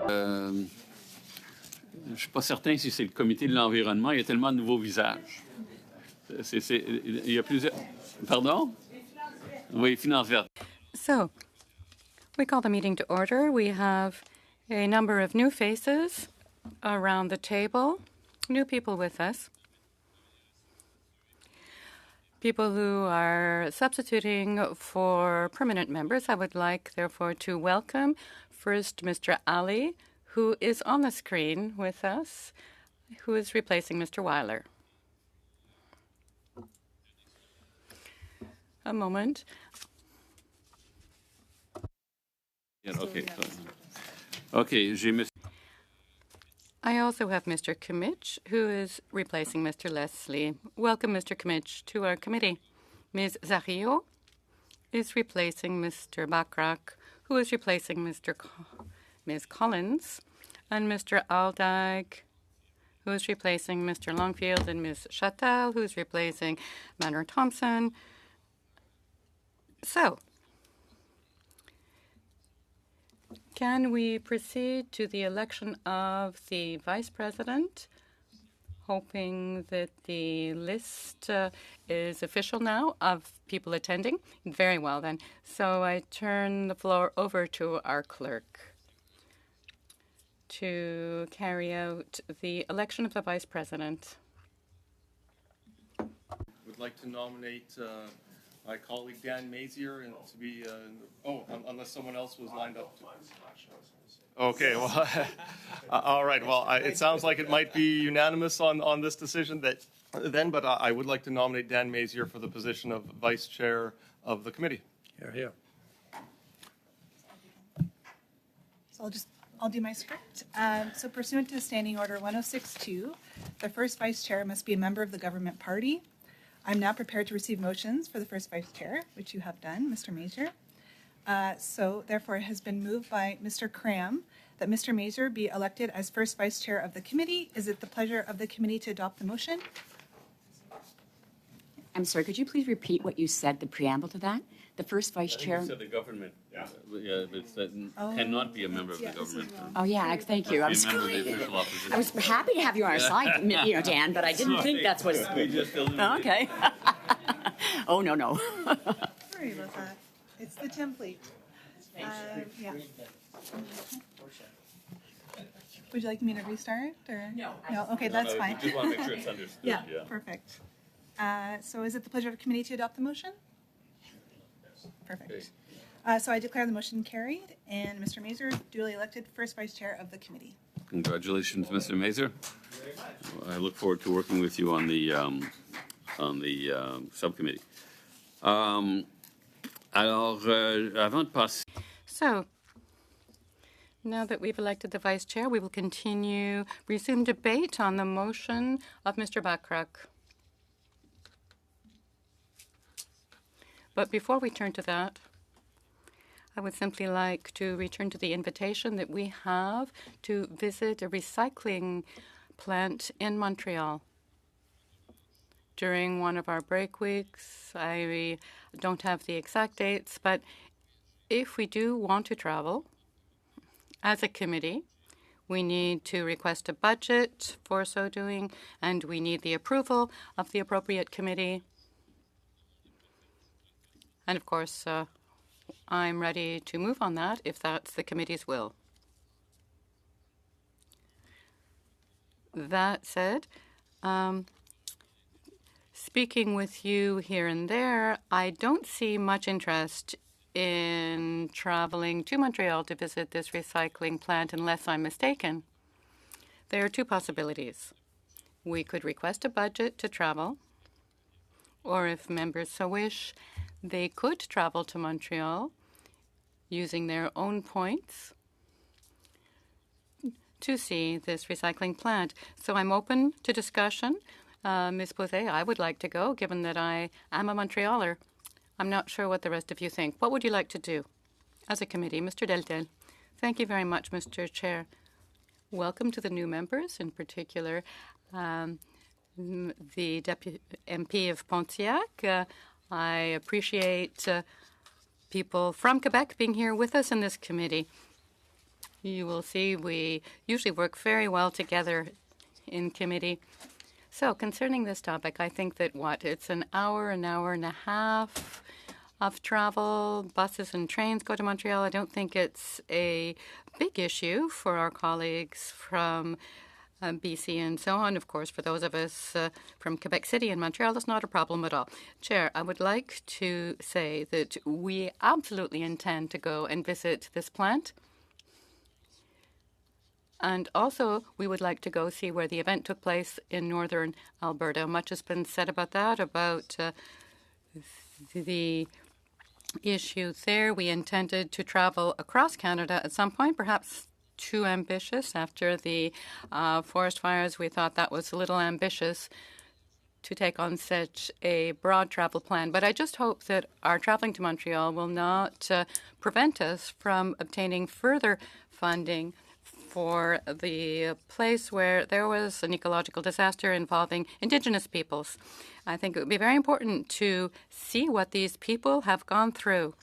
Je ne suis pas certain si c'est le comité de l'environnement. Il y a tellement de nouveaux visages. Il y a plusieurs... Pardon? Oui, finance verte. So, we call the meeting to order. We have a number of new faces around the table, new people with us, people who are substituting for permanent members. I would like, therefore, to welcome first Mr. Ali, who is on the screen with us, who is replacing Mr. Weiler. A moment. Okay, I also have Mr. Kimmich, who is replacing Mr. Leslie. Welcome, Mr. Kimmich, to our committee. Ms. Zario is replacing Mr. Bachrach, who is replacing Ms. Collins, and Mr. Aldag, who is replacing Mr. Longfield, and Ms. Chattel, who is replacing Manor Thompson. So, can we proceed to the election of the vice president, hoping that the list is official now of people attending? Very well, then. So I turn the floor over to our clerk to carry out the election of the vice president. I would like to nominate my colleague Dan Mazier and to be, unless someone else was lined up. Okay, well, all right. Well, it sounds like it might be unanimous on this decision but I would like to nominate Dan Mazier for the position of vice chair of the committee. Here. So I'll do my script. So pursuant to Standing Order 1062, the first vice chair must be a member of the government party. I'm now prepared to receive motions for the first vice chair, which you have done, Mr. Mazier. So therefore it has been moved by Mr. Cram that Mr. Mazier be elected as first vice chair of the committee. Is it the pleasure of the committee to adopt the motion? I'm sorry, could you please repeat what you said, the preamble to that? The first vice chair? You said the government. Cannot be a member of the government. Oh, yeah, thank you. I was happy to have you on our side, Dan, but I didn't think that's what... Okay. Oh, no. Sorry about that. It's the template. Yeah. Would you like me to restart? Or? No. Okay, that's fine. We just want to make sure it's understood. Yeah, perfect. So is it the pleasure of the committee to adopt the motion? Perfect. Okay. So I declare the motion carried, and Mr. Mazier duly elected first vice chair of the committee. Congratulations, Mr. Mazier. I look forward to working with you on the subcommittee. So, now that we've elected the vice chair, we will resume debate on the motion of Mr. Bachrach. But before we turn to that, I would simply like to return to the invitation that we have to visit a recycling plant in Montreal. During one of our break weeks, I don't have the exact dates, but if we do want to travel as a committee, we need to request a budget for so doing, and we need the approval of the appropriate committee. And of course, I'm ready to move on that if that's the committee's will. That said, speaking with you here and there, I don't see much interest in traveling to Montreal to visit this recycling plant unless I'm mistaken. There are two possibilities. We could request a budget to travel, or if members so wish, they could travel to Montreal using their own points to see this recycling plant. So I'm open to discussion. Ms. Posey, I would like to go, given that I am a Montrealer. I'm not sure what the rest of you think. What would you like to do as a committee? Mr. Deltel. Thank you very much, Mr. Chair. Welcome to the new members, in particular the Deputy MP of Pontiac. I appreciate people from Quebec being here with us in this committee. You will see we usually work very well together in committee. So concerning this topic, I think that it's an hour and a half of travel. Buses and trains go to Montreal. I don't think it's a big issue for our colleagues from BC and so on. Of course, for those of us from Quebec City and Montreal, that's not a problem at all. Chair, I would like to say that we absolutely intend to go and visit this plant. And also, we would like to go see where the event took place in northern Alberta. Much has been said about that, about the issues there. We intended to travel across Canada at some point, perhaps too ambitious. After the forest fires, we thought that was a little ambitious to take on such a broad travel plan. But I just hope that our traveling to Montreal will not prevent us from obtaining further funding for the place where there was an ecological disaster involving Indigenous peoples. I think it would be very important to see what these people have gone through.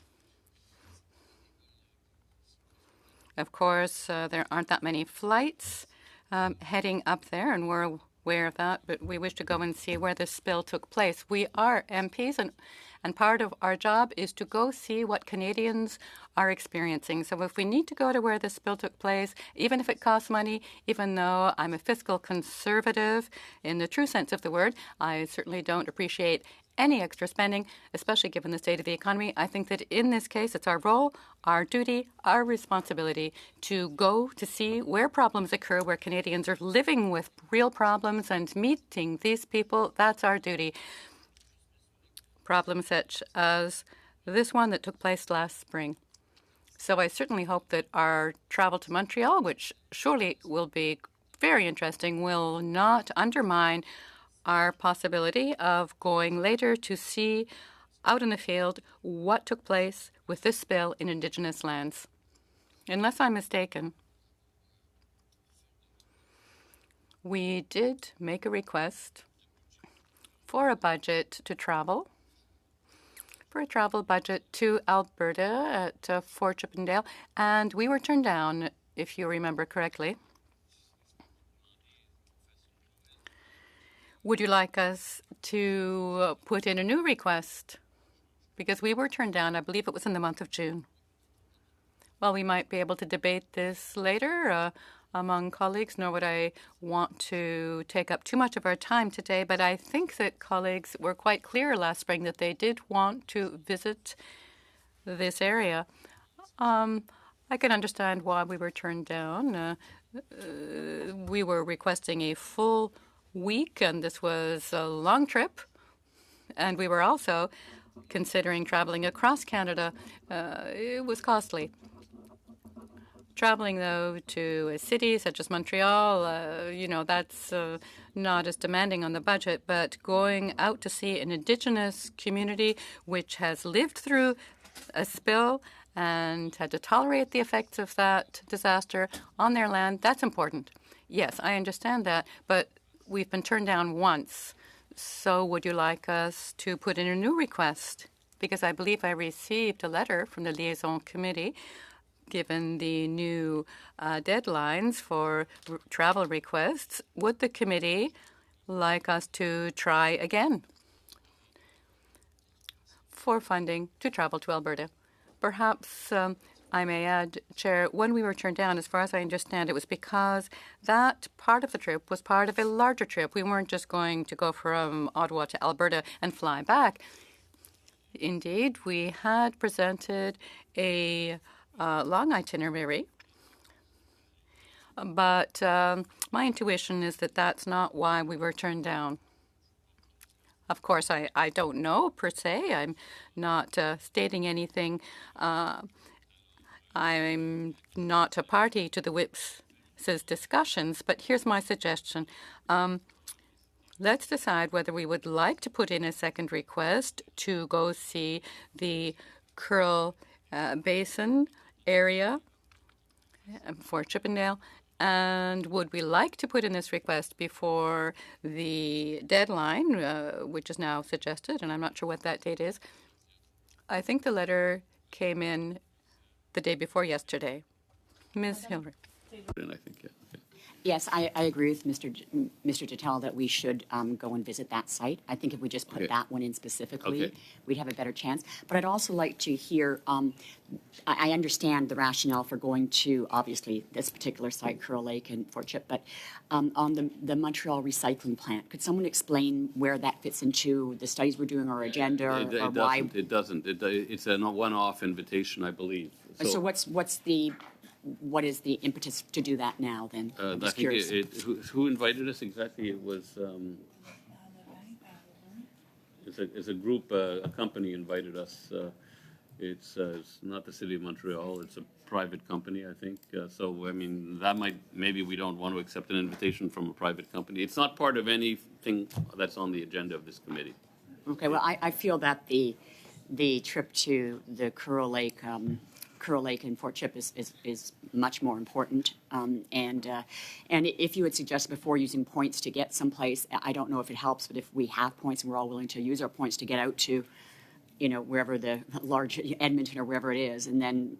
Of course, there aren't that many flights heading up there, and we're aware of that, but we wish to go and see where this spill took place. We are MPs, and part of our job is to go see what Canadians are experiencing. So if we need to go to where the spill took place, even if it costs money, even though I'm a fiscal conservative in the true sense of the word, I certainly don't appreciate any extra spending, especially given the state of the economy. I think that in this case, it's our role, our duty, our responsibility to go to see where problems occur, where Canadians are living with real problems and meeting these people. That's our duty. Problems such as this one that took place last spring. So I certainly hope that our travel to Montreal, which surely will be very interesting, will not undermine our possibility of going later to see out in the field what took place with this spill in Indigenous lands. Unless I'm mistaken, we did make a request for a budget to travel, for a travel budget to Alberta at Fort Chippendale, and we were turned down, if you remember correctly. Would you like us to put in a new request? Because we were turned down, I believe it was in the month of June. Well, we might be able to debate this later among colleagues, nor would I want to take up too much of our time today, but I think that colleagues were quite clear last spring that they did want to visit this area. I can understand why we were turned down. We were requesting a full week, and this was a long trip, and we were also considering traveling across Canada. It was costly. Traveling, though, to a city such as Montreal, that's not as demanding on the budget, but going out to see an Indigenous community which has lived through a spill and had to tolerate the effects of that disaster on their land, that's important. Yes, I understand that, but we've been turned down once. So would you like us to put in a new request? Because I believe I received a letter from the Liaison Committee given the new deadlines for travel requests. Would the committee like us to try again for funding to travel to Alberta? Perhaps I may add, Chair, when we were turned down, as far as I understand, it was because that part of the trip was part of a larger trip. We weren't just going to go from Ottawa to Alberta and fly back. Indeed, we had presented a long itinerary, but my intuition is that that's not why we were turned down. Of course, I don't know per se. I'm not stating anything. I'm not a party to the whip's discussions, but here's my suggestion. Let's decide whether we would like to put in a second request to go see the Curl Basin area for Chippendale, and would we like to put in this request before the deadline, which is now suggested, and I'm not sure what that date is. I think the letter came in the day before yesterday. Ms. Hillary. And I think, yeah. Okay. Yes, I agree with Mr. Tatel that we should go and visit that site. I think if we just put Okay. that one in specifically, Okay. we'd have a better chance. But I'd also like to hear, I understand the rationale for going to, obviously, this particular site, Curl Lake and Fort Chip, but on the Montreal recycling plant, could someone explain where that fits into the studies we're doing, our agenda, or why? It doesn't. It's a one-off invitation, I believe. So what is the impetus to do that now, then? I'm I just think curious. who invited us exactly? It was it's a group, a company invited us. It's not the city of Montreal. It's a private company, I think. So I mean, maybe we don't want to accept an invitation from a private company. It's not part of anything that's on the agenda of this committee. Okay, well, I feel that the trip to the Curl Lake and Fort Chip is much more important. And if you had suggested before using points to get someplace, I don't know if it helps, but if we have points and we're all willing to use our points to get out to, wherever the large Edmonton or wherever it is, and then,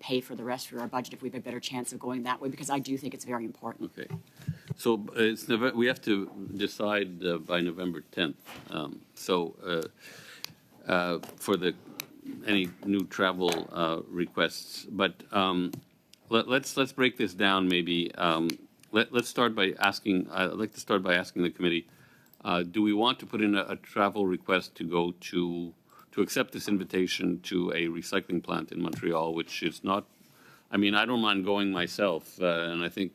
pay for the rest for our budget if we have a better chance of going that way, because I do think it's very important. Okay. So we have to decide by November 10th. For any new travel requests, but let's break this down. Maybe let's start by asking. I'd like to start by asking the committee: do we want to put in a travel request to go to accept this invitation to a recycling plant in Montreal, which is not? I mean, I don't mind going myself, and I think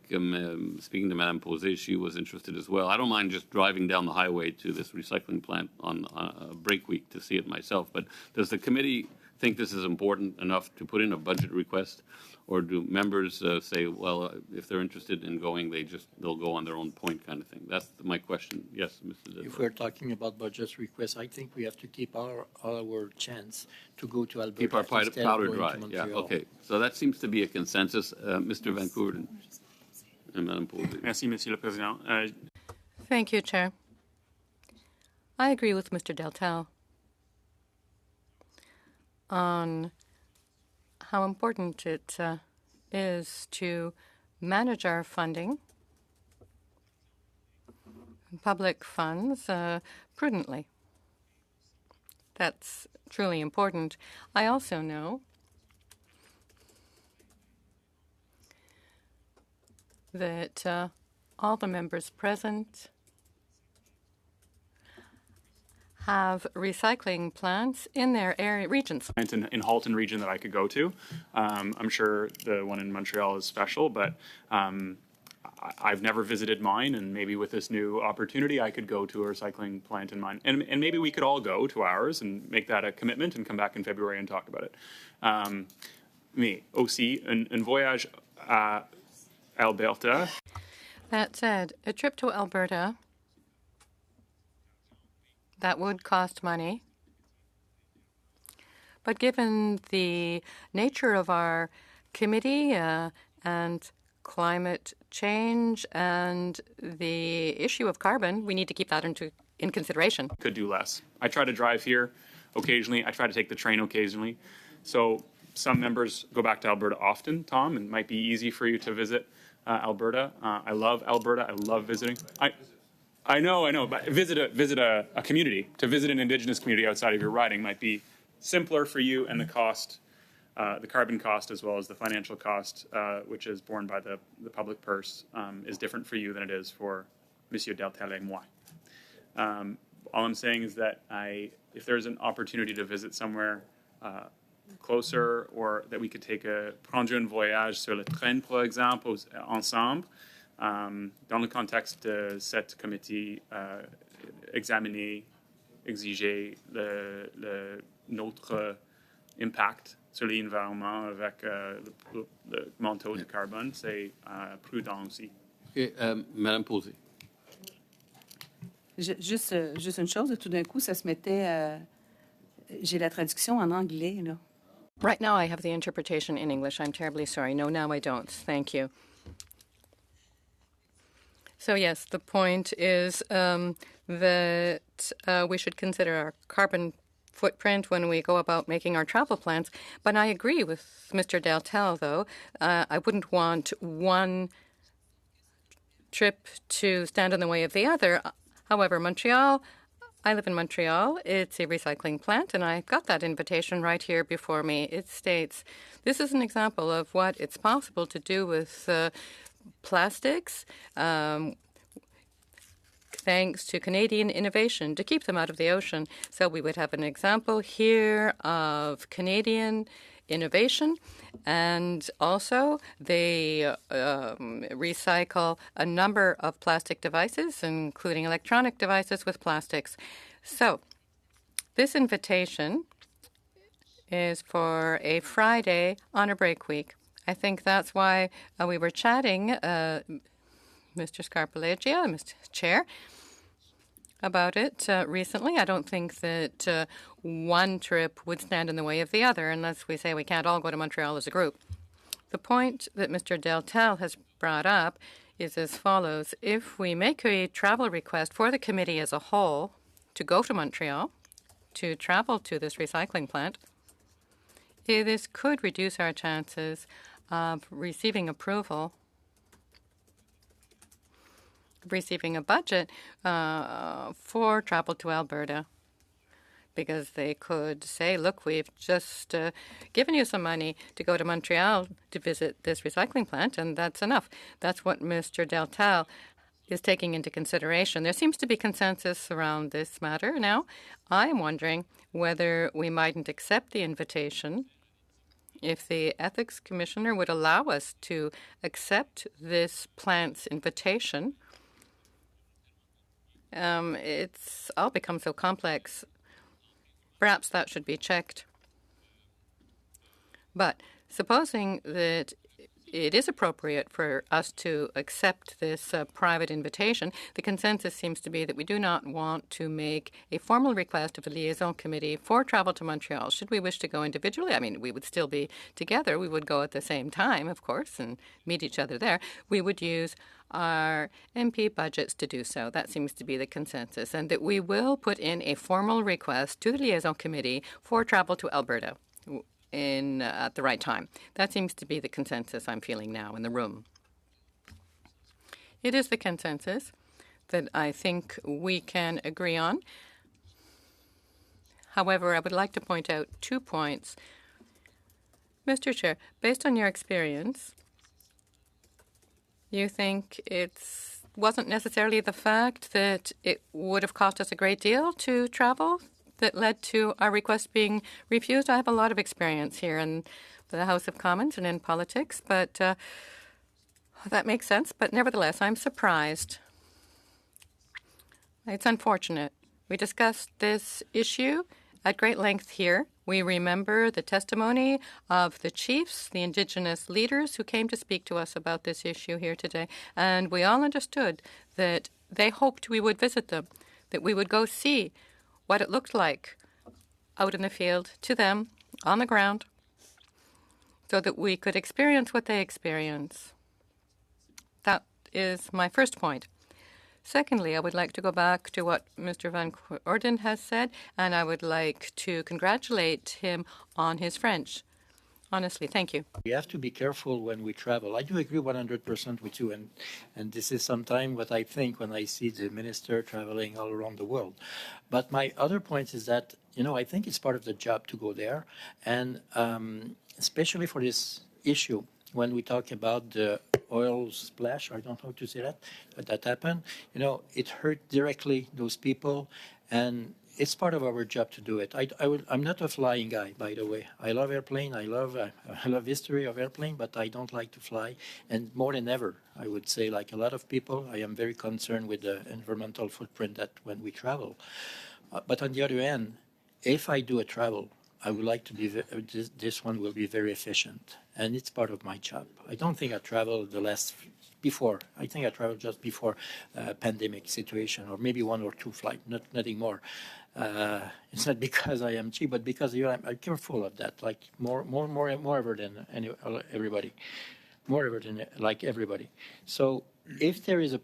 speaking to Madame Posé, she was interested as well. I don't mind just driving down the highway to this recycling plant on a break week to see it myself. But does the committee think this is important enough to put in a budget request, or do members say, well, if they're interested in going, they'll go on their own point, kind of thing? That's my question. Yes, Mr. Dutton. If we're talking about budget requests, I think we have to keep our chance to go to Alberta. Keep our instead of powder going dry. to Yeah. Montreal. Okay. So that seems to be a consensus, Mr. Vancouver and Madame Posé. Merci, Monsieur le Président. Thank you, Chair. I agree with Mr. Deltel on how important it is to manage our funding, public funds, prudently. That's truly important. I also know that all the members present have recycling plants in their area regions. In Halton region that I could go to. I'm sure the one in Montreal is special, but I've never visited mine, and maybe with this new opportunity, I could go to a recycling plant in mine. And maybe we could all go to ours and make that a commitment and come back in February and talk about it. Mais aussi, un voyage à Alberta. That said, a trip to Alberta, that would cost money. But given the nature of our committee and climate change and the issue of carbon, we need to keep that in consideration. Could do less. I try to drive here occasionally. I try to take the train occasionally. So some members go back to Alberta often, Tom, and it might be easy for you to visit Alberta. I love Alberta. I love visiting. I know, but visit a community. To visit an Indigenous community outside of your riding might be simpler for you, and the cost, the carbon cost as well as the financial cost, which is borne by the public purse, is different for you than it is for Monsieur Deltel et moi. All I'm saying is that if there's an opportunity to visit somewhere closer, or that we could prendre un voyage sur le train, par exemple, ensemble, dans le contexte de cette comité, examiner, exiger notre impact sur l'environnement avec le manteau de carbone, c'est prudent aussi. Okay, Madame Posé. Juste une chose, tout d'un coup, ça se mettait... j'ai la traduction en anglais, là. Right now I have the interpretation in English. I'm terribly sorry. No, now I don't. Thank you. So yes, the point is that we should consider our carbon footprint when we go about making our travel plans. But I agree with Mr. Deltel, though. I wouldn't want one trip to stand in the way of the other. However, Montreal, I live in Montreal. It's a recycling plant, and I've got that invitation right here before me. It states, this is an example of what it's possible to do with plastics, thanks to Canadian innovation to keep them out of the ocean. So we would have an example here of Canadian innovation, and also they recycle a number of plastic devices, including electronic devices with plastics. So this invitation is for a Friday on a break week. I think that's why we were chatting, Mr. Scarpaleggia, Mr. Chair, about it recently. I don't think that one trip would stand in the way of the other unless we say we can't all go to Montreal as a group. The point that Mr. Deltel has brought up is as follows. If we make a travel request for the committee as a whole to go to Montreal, to travel to this recycling plant, this could reduce our chances of receiving approval, receiving a budget for travel to Alberta, because they could say, look, we've just given you some money to go to Montreal to visit this recycling plant, and that's enough. That's what Mr. Deltel is taking into consideration. There seems to be consensus around this matter now. I'm wondering whether we mightn't accept the invitation if the Ethics Commissioner would allow us to accept this plant's invitation. It's all become so complex. Perhaps that should be checked. But supposing that it is appropriate for us to accept this private invitation, the consensus seems to be that we do not want to make a formal request of the liaison committee for travel to Montreal. Should we wish to go individually, I mean, we would still be together. We would go at the same time, of course, and meet each other there. We would use our MP budgets to do so. That seems to be the consensus, and that we will put in a formal request to the liaison committee for travel to Alberta at the right time. That seems to be the consensus I'm feeling now in the room. It is the consensus that I think we can agree on. However, I would like to point out 2 points. Mr. Chair, based on your experience, you think it wasn't necessarily the fact that it would have cost us a great deal to travel that led to our request being refused? I have a lot of experience here in the House of Commons and in politics, but that makes sense. But nevertheless, I'm surprised. It's unfortunate. We discussed this issue at great length here. We remember the testimony of the chiefs, the Indigenous leaders who came to speak to us about this issue here today. And we all understood that they hoped we would visit them, that we would go see what it looked like out in the field to them on the ground, so that we could experience what they experience. That is my first point. Secondly, I would like to go back to what Mr. Van Orden has said, and I would like to congratulate him on his French. Honestly, thank you. We have to be careful when we travel. I do agree 100% with you, and this is sometimes what I think when I see the minister traveling all around the world. But my other point is that, I think it's part of the job to go there, and especially for this issue, when we talk about the oil splash, I don't know how to say that, but that happened, it hurt directly those people, and it's part of our job to do it. I'm not a flying guy, by the way. I love airplane. I love history of airplane, but I don't like to fly. And more than ever, I would say, like a lot of people, I am very concerned with the environmental footprint that when we travel. But on the other hand, if I do a travel, I would like to be, this one will be very efficient. And it's part of my job. I don't think I traveled before. I think I traveled just before pandemic situation, or maybe 1 or 2 flights, nothing more. It's not because I am cheap, but because I'm careful of that. Like more ever than everybody, more ever than like everybody. So if there is a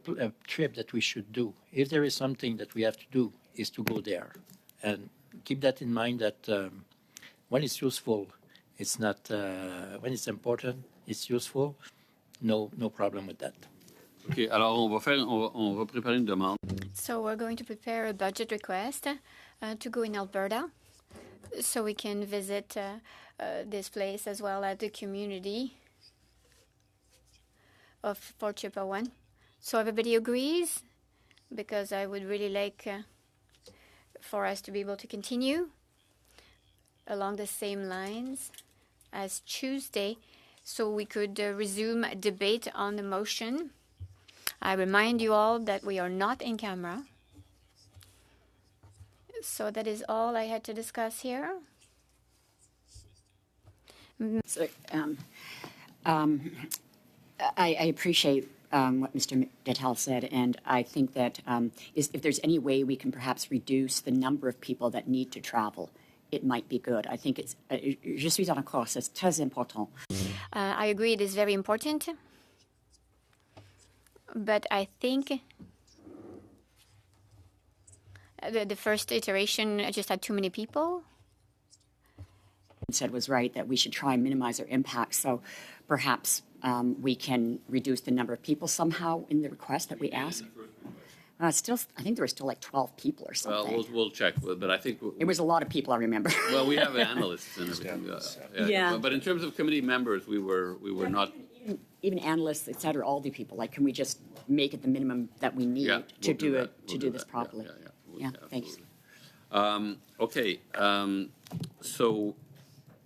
trip that we should do, if there is something that we have to do, is to go there, and keep that in mind that when it's useful, it's not, when it's important, it's useful, no problem with that. OK, alors on va préparer une demande. So we're going to prepare a budget request to go in Alberta so we can visit this place as well as the community of Fort Chipewyan. So everybody agrees, because I would really like for us to be able to continue along the same lines as Tuesday, so we could resume debate on the motion. I remind you all that we are not in camera. So that is all I had to discuss here. So, I appreciate what Mr. Dettel said, and I think that if there's any way we can perhaps reduce the number of people that need to travel, it might be good. I think it's. Je suis en accord. C'est très important. I agree, it is very important. But I think the first iteration just had too many people. Said was right, that we should try and minimize our impact. So perhaps we can reduce the number of people somehow in the request that we ask. Still, I think there were still like 12 people or something. Well, we'll check, but I think It was a lot of people, I remember. well, we have analysts and everything. Yeah. But in terms of committee members, we were not. Even analysts, et cetera, all the people. Like, can we just make it the minimum that we need Yeah, to we'll do that. it We'll to do do this that. properly? Yeah, Thanks. Okay. So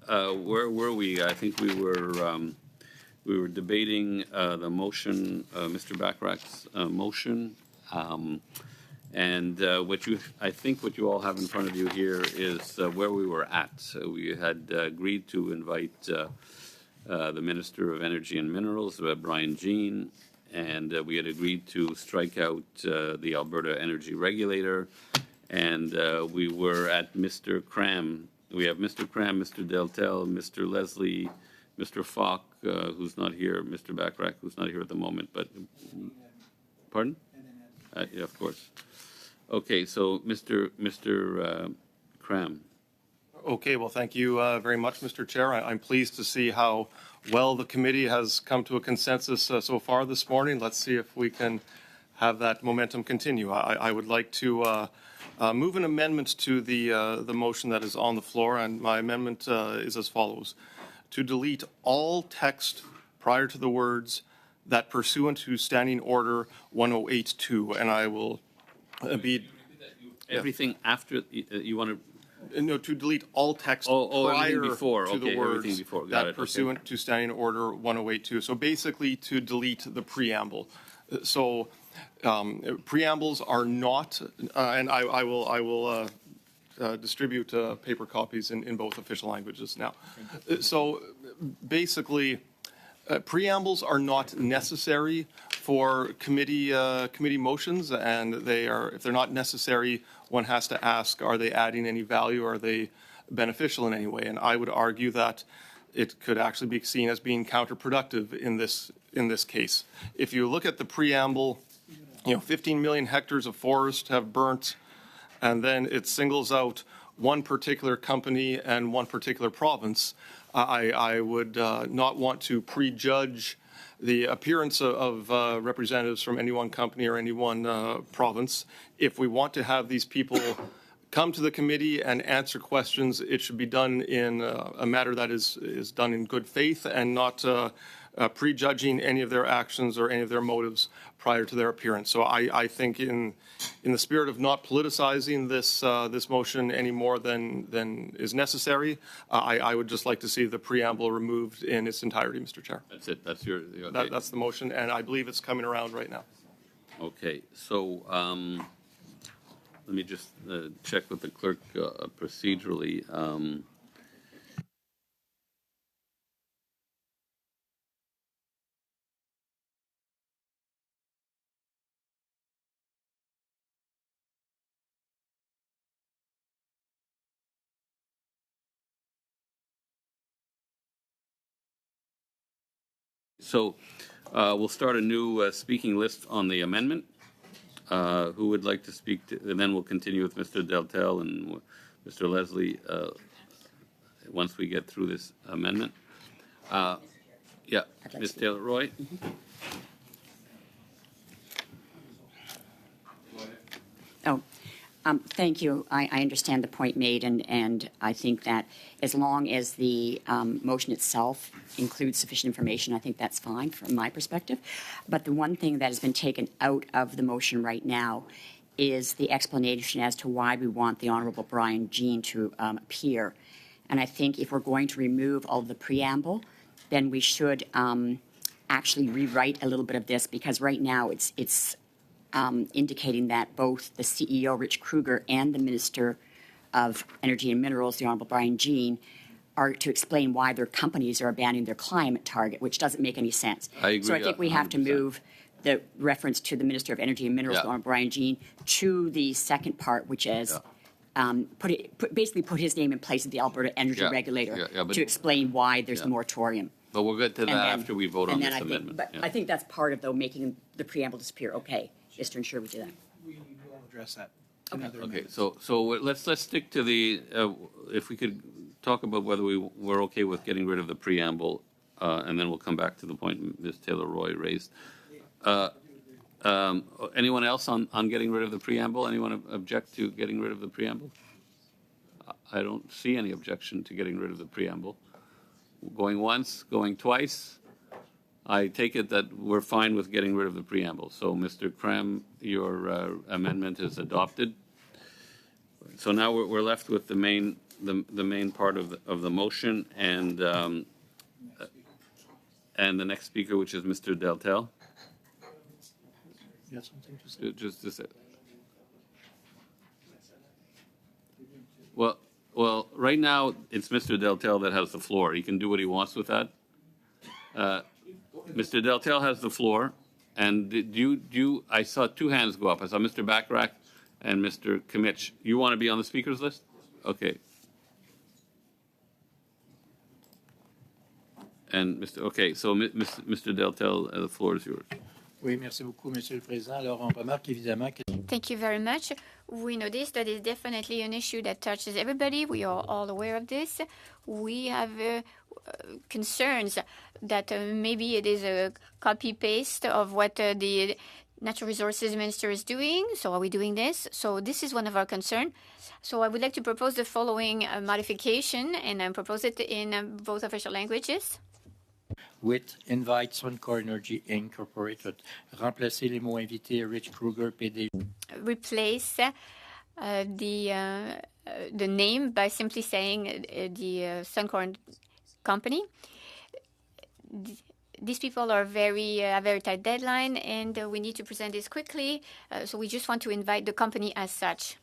where were we? I think we were debating the motion, Mr. Bachrach's motion, and I think what you all have in front of you here is where we were at. So we had agreed to invite the Minister of Energy and Minerals, Brian Jean, and we had agreed to strike out the Alberta Energy Regulator, and we were at Mr. Cram. We have Mr. Cram, Mr. Deltel, Mr. Leslie, Mr. Falk, who's not here, Mr. Bachrach, who's not here at the moment, but pardon? Yeah, of course. Okay, so Mr. Cram. Okay, well, thank you very much, Mr. Chair. I'm pleased to see how well the committee has come to a consensus so far this morning. Let's see if we can have that momentum continue. I would like to move an amendment to the motion that is on the floor, and my amendment is as follows: to delete all text prior to the words "that pursuant to Standing Order 1082," and I will be Everything after you want to. No, to delete all text everything prior before. to Okay, the words everything before. Got that it. pursuant to Standing Order 1082. So basically, to delete the preamble. So preambles are not, and I will distribute paper copies in both official languages now. So basically, preambles are not necessary for committee motions, and if they're not necessary, one has to ask, are they adding any value? Are they beneficial in any way? And I would argue that it could actually be seen as being counterproductive in this case. If you look at the preamble, 15 million hectares of forest have burnt, and then it singles out one particular company and one particular province. I would not want to prejudge the appearance of representatives from any one company or any one province. If we want to have these people come to the committee and answer questions, it should be done in a matter that is done in good faith and not prejudging any of their actions or any of their motives prior to their appearance. So I think in the spirit of not politicizing this motion any more than is necessary, I would just like to see the preamble removed in its entirety, Mr. Chair. That's it. That's your. Okay. That's the motion, and I believe it's coming around right now. Okay, so let me just check with the clerk procedurally. So we'll start a new speaking list on the amendment. Who would like to speak? And then we'll continue with Mr. Deltel and Mr. Leslie, once we get through this amendment. Yeah, I'd like Ms. to- Taylor-Roy? Oh, thank you. I understand the point made, and I think that as long as the motion itself includes sufficient information, I think that's fine from my perspective. But the one thing that has been taken out of the motion right now is the explanation as to why we want the Honourable Brian Jean to appear. And I think if we're going to remove all of the preamble, then we should actually rewrite a little bit of this, because right now it's indicating that both the CEO, Rich Kruger, and the Minister of Energy and Minerals, the Honourable Brian Jean, are to explain why their companies are abandoning their climate target, which doesn't make any sense. I agree So I think we have to 100%. move the reference to the Minister of Energy and Minerals, Yeah. the Honourable Brian Jean, to the second part, which is basically put his name in place of the Alberta Energy Yeah. Regulator Yeah, but- to explain why there's Yeah. a moratorium. But we'll get to that And then- after we vote on and this then I think- amendment. But Yeah. I think that's part of, though, making the preamble disappear. Okay, just to ensure we do that. We will address that. Another Okay, amendment. so let's stick to the, if we could talk about whether we're okay with getting rid of the preamble, and then we'll come back to the point Ms. Taylor-Roy raised. Anyone else on getting rid of the preamble? Anyone object to getting rid of the preamble? I don't see any objection to getting rid of the preamble. Going once, going twice. I take it that we're fine with getting rid of the preamble. So, Mr. Cram, your amendment is adopted. So now we're left with the main part of the motion, and the next speaker, which is Mr. Deltel. You have something to say? Just well, right now it's Mr. Deltel that has the floor. He can do what he wants with that. Mr. Deltel has the floor, and I saw two hands go up. I saw Mr. Backrack and Mr. Kimmich. You want to be on the speakers list? Okay. And okay, so Mr. Deltel, the floor is yours. Oui, merci beaucoup, Monsieur le Président. Alors, on remarque évidemment que Thank you very much. We notice that it's definitely an issue that touches everybody. We are all aware of this. We have concerns that maybe it is a copy-paste of what the Natural Resources Minister is doing. So are we doing this? So this is one of our concerns. So I would like to propose the following modification, and I propose it in both official languages. with invite Suncor Energy Incorporated. Remplacer les mots invités Rich Kruger, PDG. Replace the name by simply saying the Suncor company. These people are a very tight deadline, and we need to present this quickly. So we just want to invite the company as such.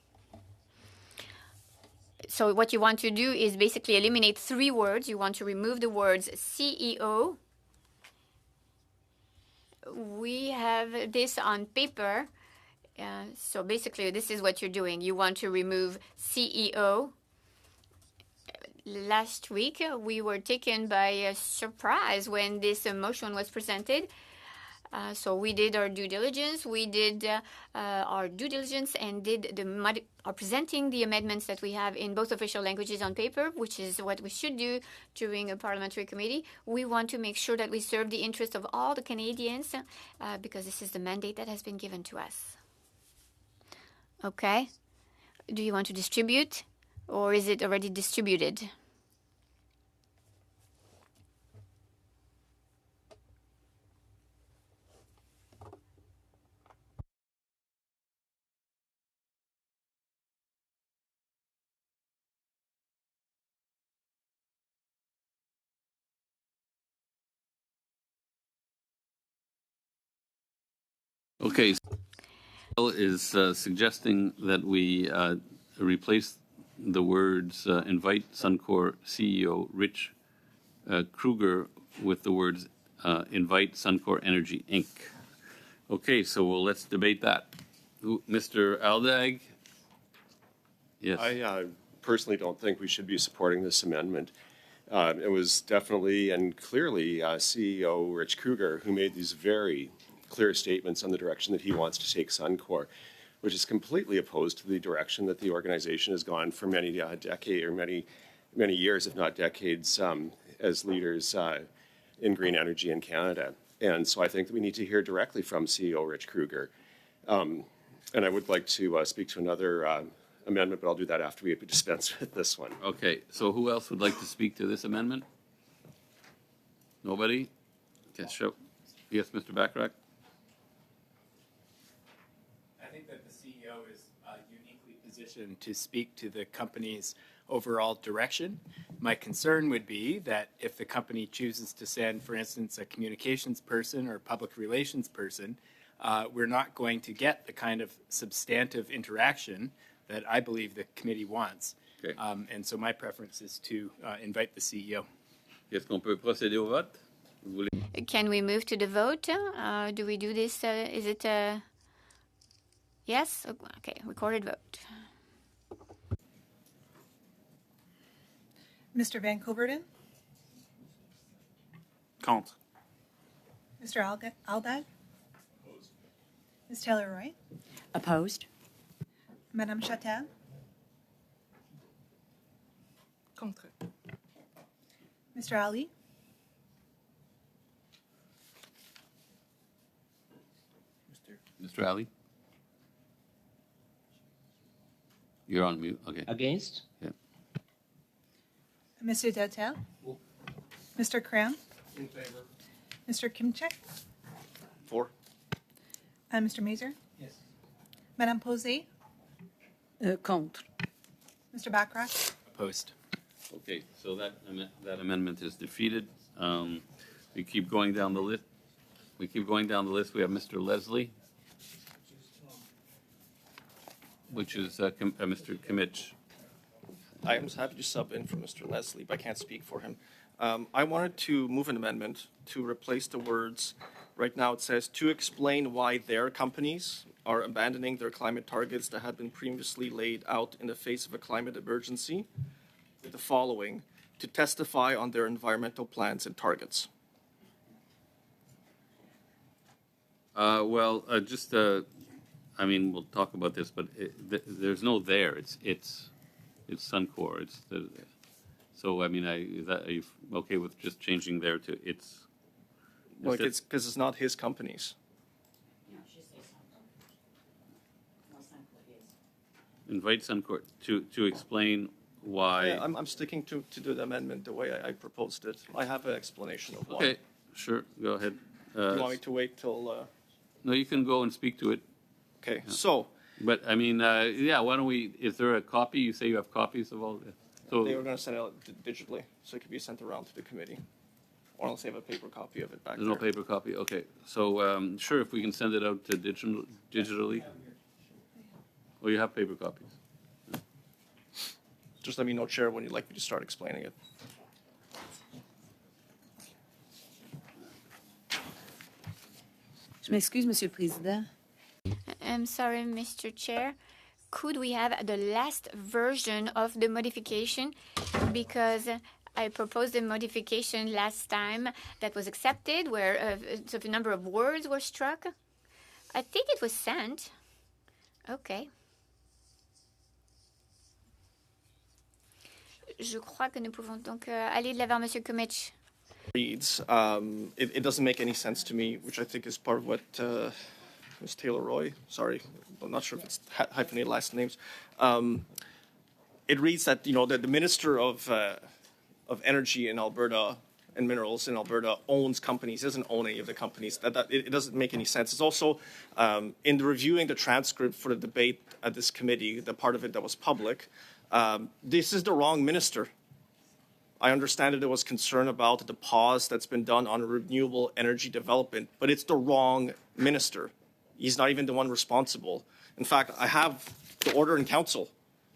So what you want to do is basically eliminate 3 words. You want to remove the words CEO. We have this on paper. So basically, this is what you're doing. You want to remove CEO. Last week, we were taken by a surprise when this motion was presented. So we did our due diligence. We did our due diligence and are presenting the amendments that we have in both official languages on paper, which is what we should do during a parliamentary committee. We want to make sure that we serve the interest of all the Canadians because this is the mandate that has been given to us. Okay. Do you want to distribute, or is it already distributed? Okay, so is suggesting that we replace the words invite Suncor CEO Rich Kruger with the words invite Suncor Energy Inc. Okay, so let's debate that. Mr. Aldag? Yes. I personally don't think we should be supporting this amendment. It was definitely and clearly CEO Rich Kruger who made these very clear statements on the direction that he wants to take Suncor. which is completely opposed to the direction that the organization has gone for many decades or many years, if not decades, as leaders in green energy in Canada. And so I think that we need to hear directly from CEO Rich Kruger. And I would like to speak to another amendment, but I'll do that after we dispense with this one. Okay, so who else would like to speak to this amendment? Nobody? Okay, sure. Yes, Mr. Bacharach? I think that the CEO is uniquely positioned to speak to the company's overall direction. My concern would be that if the company chooses to send, for instance, a communications person or public relations person, we're not going to get the kind of substantive interaction that I believe the committee wants. Okay. And so my preference is to invite the CEO. Est-ce qu'on peut procéder au vote? Vous voulez... Can we move to the vote? Do we do this? Is it yes? Okay, recorded vote. Mr. Van Coverden, Contre. Mr. Aldag, Ms. Taylor-Roy, Opposed? Madame Chatel, Contre. Mr. Ali, Mr. Ali? You're on mute, okay. Against? Yeah. Mr. Dotel, Mr. Cram, In favor. Mr. Kimchek, For. and Mr. Mazer, Yes. Madame Posey, Contre. Mr. Backrack, Opposed. Okay, so that amendment is defeated. We keep going down the list. We We have Mr. Leslie, which is Mr. Kimmich. I am happy to sub in for Mr. Leslie, but I can't speak for him. I wanted to move an amendment to replace the words, right now it says, to explain why their companies are abandoning their climate targets that had been previously laid out in the face of a climate emergency, with the following, to testify on their environmental plans and targets. I mean, we'll talk about this, but there's no there. It's Suncor. So I mean, are you okay with just changing there to it's? Well, it's because it's not his companies. Invite Suncor to explain why. Yeah, I'm sticking to the amendment the way I proposed it. I have an explanation of why. Okay, sure. Go ahead. Do you want me to wait till? No, you can go and speak to it. Okay, so But I mean, yeah. Why don't we? Is there a copy? You say you have copies of all this. So they were going to send it out digitally, so it could be sent around to the committee. Or unless they have a paper copy of it back there's there. no paper copy. Okay. So sure, if we can send it out to digitally. Oh, you have paper copies. Just let me know, Chair, when you'd like me to start explaining it. Je m'excuse, Monsieur le Président. I'm sorry, Mr. Chair. Could we have the last version of the modification? Because I proposed a modification last time that was accepted, where a number of words were struck. I think it was sent. Okay. Je crois que nous pouvons donc aller de l'avant, Monsieur Kumich. Reads, it doesn't make any sense to me, which I think is part of what Ms. Taylor-Roy, sorry, I'm not sure if it's hyphenated last names. It reads that, you know, that the Minister of Energy in Alberta and Minerals in Alberta owns companies, doesn't own any of the companies. It doesn't make any sense. It's also, in the reviewing the transcript for the debate at this committee, the part of it that was public, this is the wrong minister. I understand that there was concern about the pause that's been done on renewable energy development, but it's the wrong minister. He's not even the one responsible. In fact, I have the order in council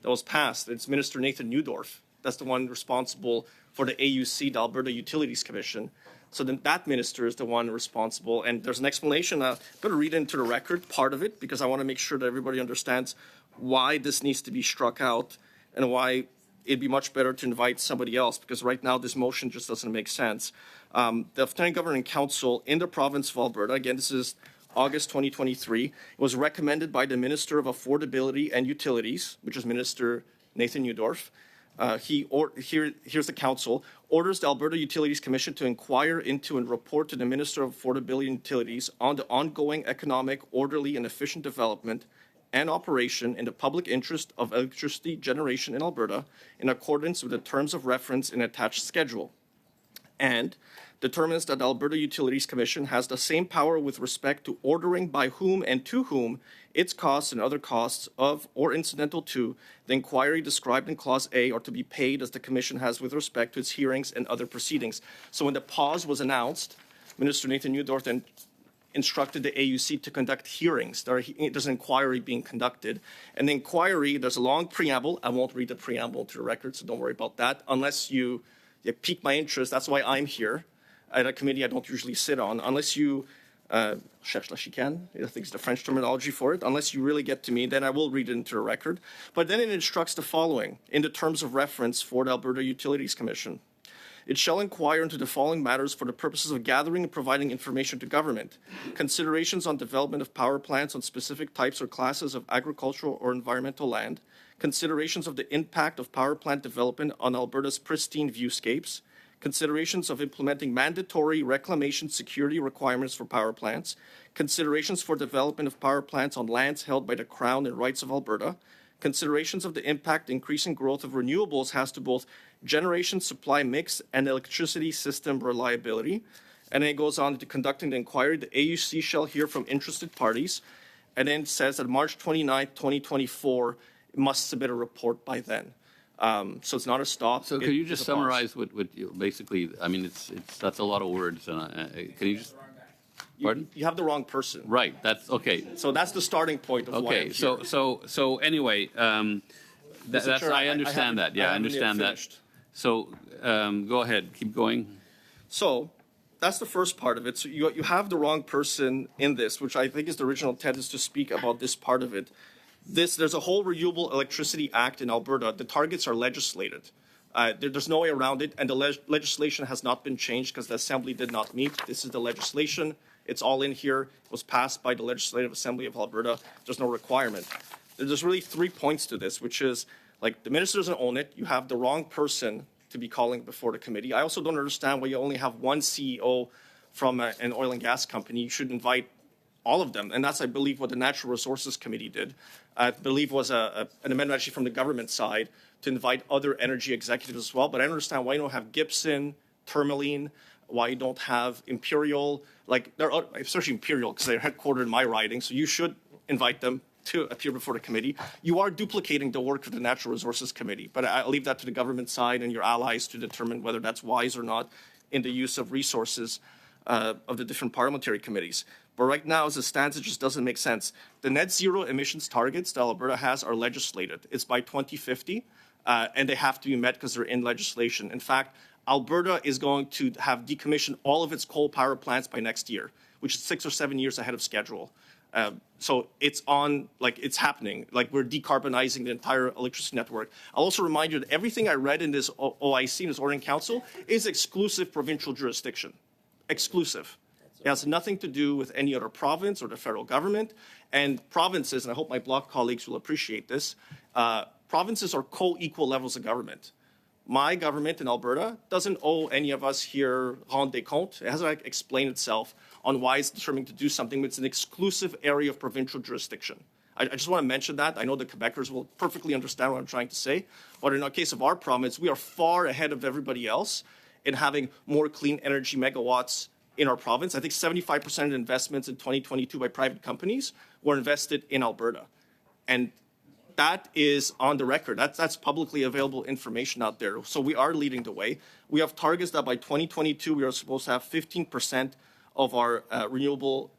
that was passed. It's Minister Nathan Neudorf. That's the one responsible for the AUC, the Alberta Utilities Commission. So then that minister is the one responsible. And there's an explanation. I'm going to read into the record part of it because I want to make sure that everybody understands why this needs to be struck out and why it'd be much better to invite somebody else, because right now this motion just doesn't make sense. The Lieutenant Governor and Council in the province of Alberta, again, this is August 2023. It was recommended by the Minister of Affordability and Utilities, which is Minister Nathan Neudorf. Here's the council. Orders the Alberta Utilities Commission to inquire into and report to the Minister of Affordability and Utilities on the ongoing economic, orderly, and efficient development and operation in the public interest of electricity generation in Alberta in accordance with the terms of reference in attached schedule. And determines that the Alberta Utilities Commission has the same power with respect to ordering by whom and to whom its costs and other costs of or incidental to the inquiry described in Clause A are to be paid as the Commission has with respect to its hearings and other proceedings. So when the pause was announced, Minister Nathan Neudorf then instructed the AUC to conduct hearings. There's an inquiry being conducted. And the inquiry, there's a long preamble. I won't read the preamble to the record, so don't worry about that, unless you pique my interest. That's why I'm here at a committee I don't usually sit on, unless you cherche la chicane, I think it's the French terminology for it. Unless you really get to me, then I will read it into the record. But then it instructs the following in the terms of reference for the Alberta Utilities Commission. It shall inquire into the following matters for the purposes of gathering and providing information to government. Considerations on development of power plants on specific types or classes of agricultural or environmental land. Considerations of the impact of power plant development on Alberta's pristine viewscapes. Considerations of implementing mandatory reclamation security requirements for power plants. Considerations for development of power plants on lands held by the Crown and rights of Alberta. Considerations of the impact increasing growth of renewables has to both generation supply mix and electricity system reliability. And then it goes on to conducting the inquiry. The AUC shall hear from interested parties. And then it says that March 29, 2024, it must submit a report by then. So it's not a stop. So could you just summarize what you basically, I mean, that's a lot of words. Can you just, pardon? You have the wrong person. Right, that's, okay. So that's the starting point of why I'm here. So anyway, that's, I understand that. Yeah, I understand that. So go ahead, keep going. So that's the first part of it. So you have the wrong person in this, which I think is the original intent, is to speak about this part of it. There's a whole Renewable Electricity Act in Alberta. The targets are legislated. There's no way around it, and the legislation has not been changed because the Assembly did not meet. This is the legislation. It's all in here. It was passed by the Legislative Assembly of Alberta. There's no requirement. There's really 3 points to this, which is, like, the minister doesn't own it. You have the wrong person to be calling before the committee. I also don't understand why you only have one CEO from an oil and gas company. You should invite all of them, and that's, I believe, what the Natural Resources Committee did. I believe was an amendment actually from the government side to invite other energy executives as well. But I don't understand why you don't have Gibson, Tourmaline, why you don't have Imperial. Like, they're especially Imperial because they're headquartered in my riding, so you should invite them to appear before the committee. You are duplicating the work of the Natural Resources Committee, but I'll leave that to the government side and your allies to determine whether that's wise or not in the use of resources of the different parliamentary committees. But right now, as it stands, it just doesn't make sense. The net zero emissions targets that Alberta has are legislated. It's by 2050, and they have to be met because they're in legislation. In fact, Alberta is going to have decommissioned all of its coal power plants by next year, which is 6 or 7 years ahead of schedule. So it's on, like, it's happening. Like, we're decarbonizing the entire electricity network. I'll also remind you that everything I read in this OIC, in this Ordering Council, is exclusive provincial jurisdiction. Exclusive. It has nothing to do with any other province or the federal government. And provinces, and I hope my Bloc colleagues will appreciate this, provinces are co-equal levels of government. My government in Alberta doesn't owe any of us here rendre des comptes. It hasn't explained itself on why it's determined to do something, but it's an exclusive area of provincial jurisdiction. I just want to mention that. I know the Quebecers will perfectly understand what I'm trying to say. But in the case of our province, we are far ahead of everybody else in having more clean energy megawatts in our province. I think 75% of investments in 2022 by private companies were invested in Alberta. And that is on the record. That's publicly available information out there. So we are leading the way. We have targets that by 2022, we are supposed to have 15% of our renewable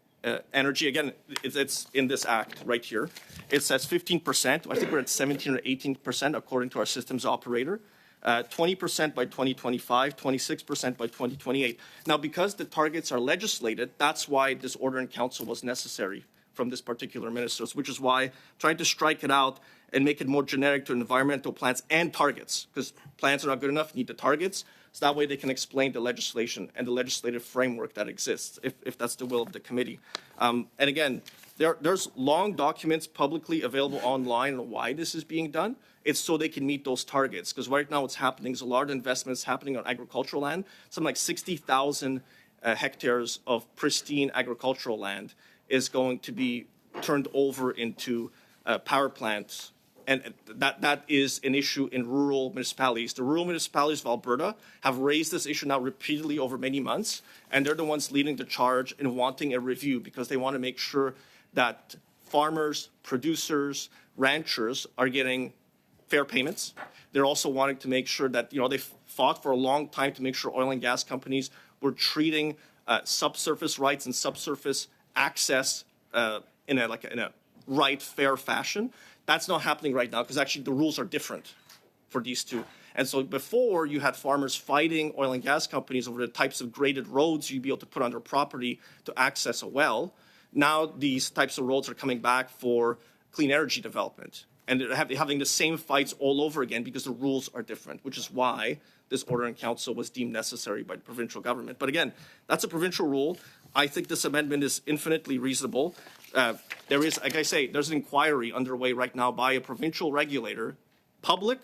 energy. Again, it's in this act right here. It says 15%. I think we're at 17 or 18% according to our systems operator. 20% by 2025, 26% by 2028. Now, because the targets are legislated, that's why this order in council was necessary. from this particular minister, which is why I'm trying to strike it out and make it more generic to environmental plans and targets, because plans are not good enough, need the targets, so that way they can explain the legislation and the legislative framework that exists, if that's the will of the committee. And again, there's long documents publicly available online on why this is being done. It's so they can meet those targets, because right now what's happening is a lot of investments happening on agricultural land, something like 60,000 hectares of pristine agricultural land is going to be turned over into power plants. And that is an issue in rural municipalities. The rural municipalities of Alberta have raised this issue now repeatedly over many months, and they're the ones leading the charge in wanting a review, because they want to make sure that farmers, producers, ranchers are getting fair payments. They're also wanting to make sure that, they fought for a long time to make sure oil and gas companies were treating subsurface rights and subsurface access in a right, fair fashion. That's not happening right now, because actually the rules are different for these two. And so before, you had farmers fighting oil and gas companies over the types of graded roads you'd be able to put on their property to access a well. Now these types of roads are coming back for clean energy development. And they're having the same fights all over again because the rules are different, which is why this order in council was deemed necessary by the provincial government. But again, that's a provincial rule. I think this amendment is infinitely reasonable. There is, like I say, there's an inquiry underway right now by a provincial regulator, public,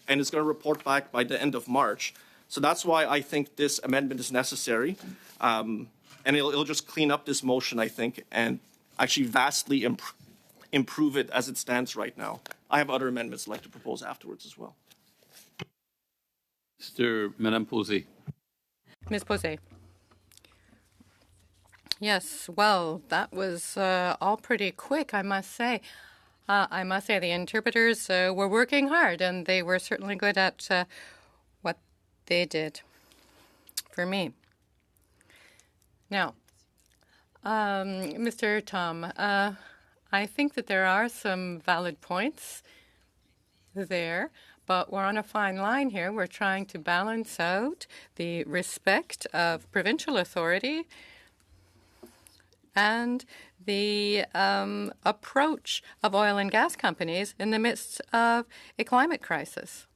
and it's going to report back by the end of March. So that's why I think this amendment is necessary. And it'll just clean up this motion, I think, and actually vastly improve it as it stands right now. I have other amendments I'd like to propose afterwards as well. Madame Posey. Ms. Posey. Yes, well, that was all pretty quick, I must say. The interpreters were working hard, and they were certainly good at what they did for me. Now, Mr. Tom, I think that there are some valid points there, but we're on a fine line here. We're trying to balance out the respect of provincial authority and the approach of oil and gas companies in the midst of a climate crisis.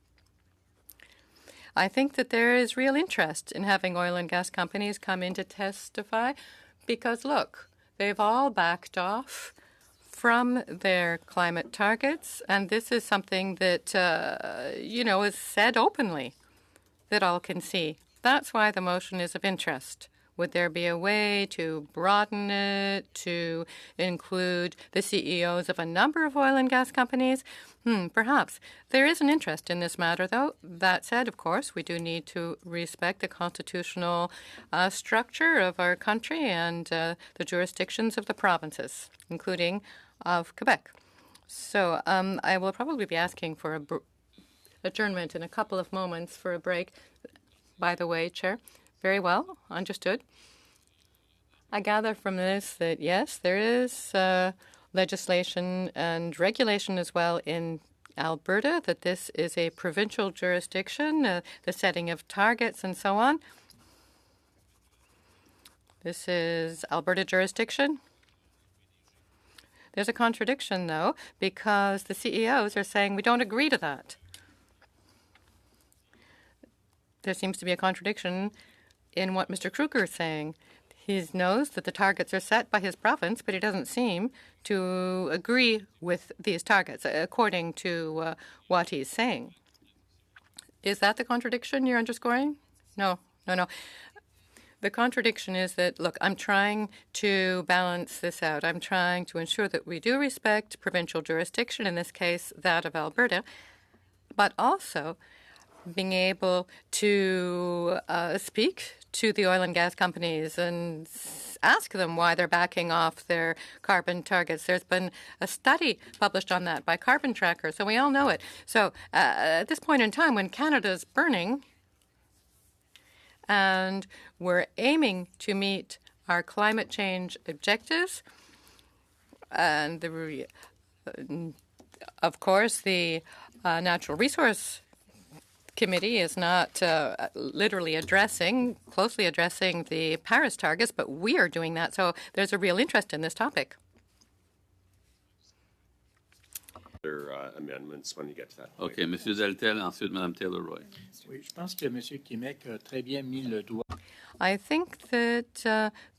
I think that there is real interest in having oil and gas companies come in to testify because, look, they've all backed off from their climate targets, and this is something that, is said openly that all can see. That's why the motion is of interest. Would there be a way to broaden it, to include the CEOs of a number of oil and gas companies? Perhaps. There is an interest in this matter, though. That said, of course, we do need to respect the constitutional structure of our country and the jurisdictions of the provinces, including of Quebec. So I will probably be asking for adjournment in a couple of moments for a break. By the way, Chair. Very well, understood. I gather from this that, yes, there is legislation and regulation as well in Alberta, that this is a provincial jurisdiction, the setting of targets and so on. This is Alberta jurisdiction. There's a contradiction, though, because the CEOs are saying we don't agree to that. There seems to be a contradiction in what Mr. Kruger is saying. He knows that the targets are set by his province, but he doesn't seem to agree with these targets, according to what he's saying. Is that the contradiction you're underscoring? No. The contradiction is that, look, I'm trying to balance this out. I'm trying to ensure that we do respect provincial jurisdiction, in this case, that of Alberta, but also being able to speak to the oil and gas companies and ask them why they're backing off their carbon targets. There's been a study published on that by Carbon Tracker, so we all know it. So at this point in time, when Canada's burning and we're aiming to meet our climate change objectives, and of course the Natural Resource Committee is not literally closely addressing the Paris targets, but we are doing that. So there's a real interest in this topic. Other amendments when you get to that point. OK, Monsieur Deltel, ensuite Madame Taylor-Roy. Oui, je pense que M. Kimek a très bien mis le doigt. I think that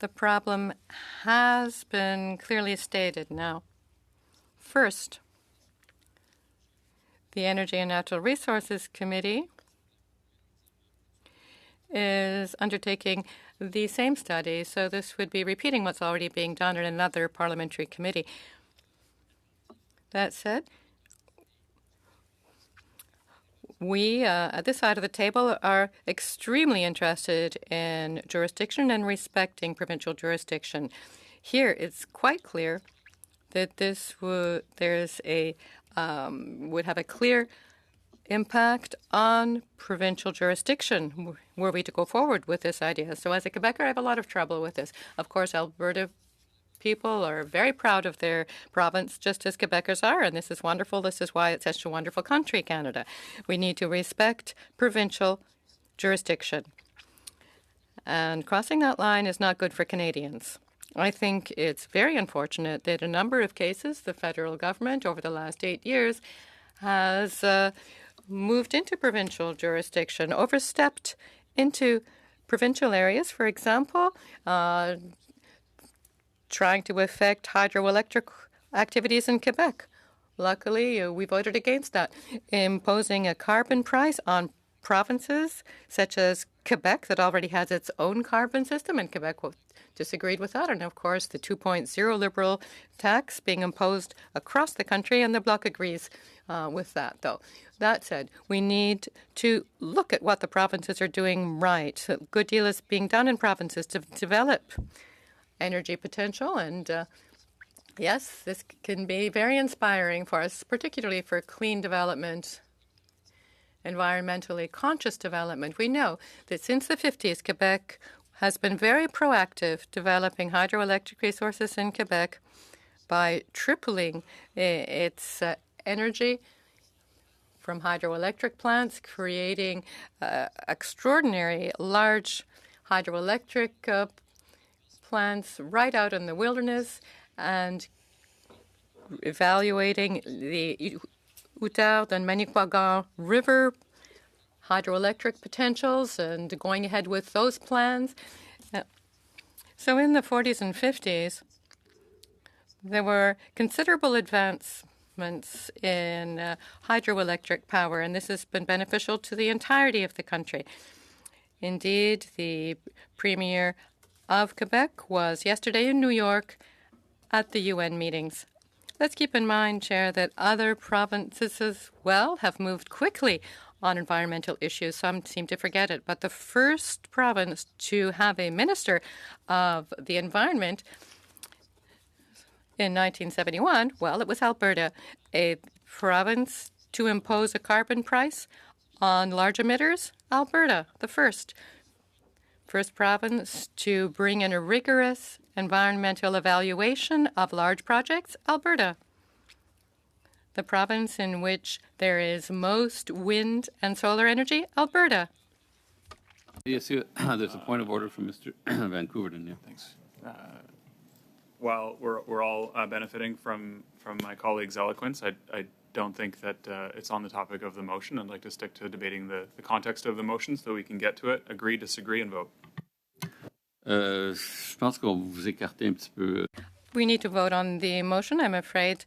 the problem has been clearly stated now. First, the Energy and Natural Resources Committee is undertaking the same study, so this would be repeating what's already being done in another parliamentary committee. That said, we at this side of the table are extremely interested in jurisdiction and respecting provincial jurisdiction. Here, it's quite clear that this would have a clear impact on provincial jurisdiction were we to go forward with this idea. So as a Quebecer, I have a lot of trouble with this. Of course, Alberta people are very proud of their province, just as Quebecers are, and this is wonderful. This is why it's such a wonderful country, Canada. We need to respect provincial jurisdiction. And crossing that line is not good for Canadians. I think it's very unfortunate that a number of cases, the federal government over the last 8 years has moved into provincial jurisdiction, overstepped into provincial areas, for example, trying to affect hydroelectric activities in Quebec. Luckily, we voted against that, imposing a carbon price on provinces such as Quebec that already has its own carbon system, and Quebec disagreed with that. And of course, the 2.0 Liberal tax being imposed across the country, and the Bloc agrees with that, though. That said, we need to look at what the provinces are doing right. A good deal is being done in provinces to develop energy potential, and yes, this can be very inspiring for us, particularly for clean development, environmentally conscious development. We know that since the 50s, Quebec has been very proactive developing hydroelectric resources in Quebec by tripling its energy from hydroelectric plants, creating extraordinary large hydroelectric plants right out in the wilderness, and evaluating the Outarde and Manicouagan River hydroelectric potentials and going ahead with those plans. So in the 40s and 50s, there were considerable advancements in hydroelectric power, and this has been beneficial to the entirety of the country. Indeed, the Premier of Quebec was yesterday in New York at the UN meetings. Let's keep in mind, Chair, that other provinces as well have moved quickly on environmental issues. Some seem to forget it, but the first province to have a minister of the environment in 1971, well, it was Alberta, a province to impose a carbon price on large emitters. Alberta, the first province to bring in a rigorous environmental evaluation of large projects, Alberta. The province in which there is most wind and solar energy, Alberta. Yes, there's a point of order from Mr. Vancouver. Yeah. Thanks. While we're all benefiting from my colleague's eloquence, I don't think that it's on the topic of the motion. I'd like to stick to debating the context of the motion so we can get to it, agree, disagree, and vote. Je pense qu'on vous écartez un petit peu. We need to vote on the motion. I'm afraid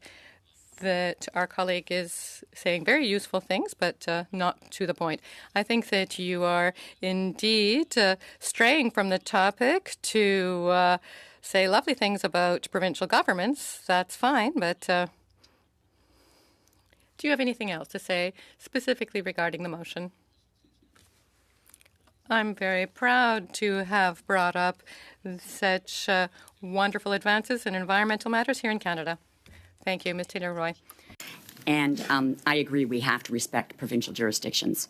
that our colleague is saying very useful things, but not to the point. I think that you are indeed straying from the topic to say lovely things about provincial governments. That's fine, but do you have anything else to say specifically regarding the motion? I'm very proud to have brought up such wonderful advances in environmental matters here in Canada. Thank you, Ms. Taylor-Roy. And I agree we have to respect provincial jurisdictions.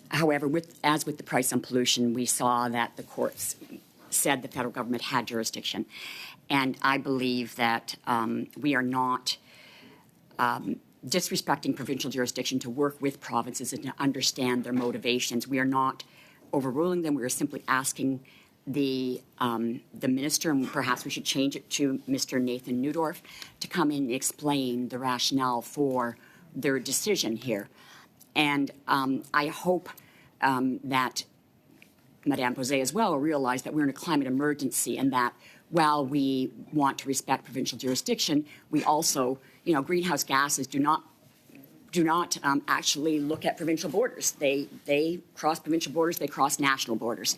However, as with the price on pollution, we saw that the courts said the federal government had jurisdiction. And I believe that we are not disrespecting provincial jurisdiction to work with provinces and to understand their motivations. We are not overruling them. We are simply asking the minister, and perhaps we should change it to Mr. Nathan Newdorf, to come in and explain the rationale for their decision here. And I hope that Madame Posey as well will realize that we're in a climate emergency, and that while we want to respect provincial jurisdiction, we also, greenhouse gases do not actually look at provincial borders. They cross provincial borders, they cross national borders.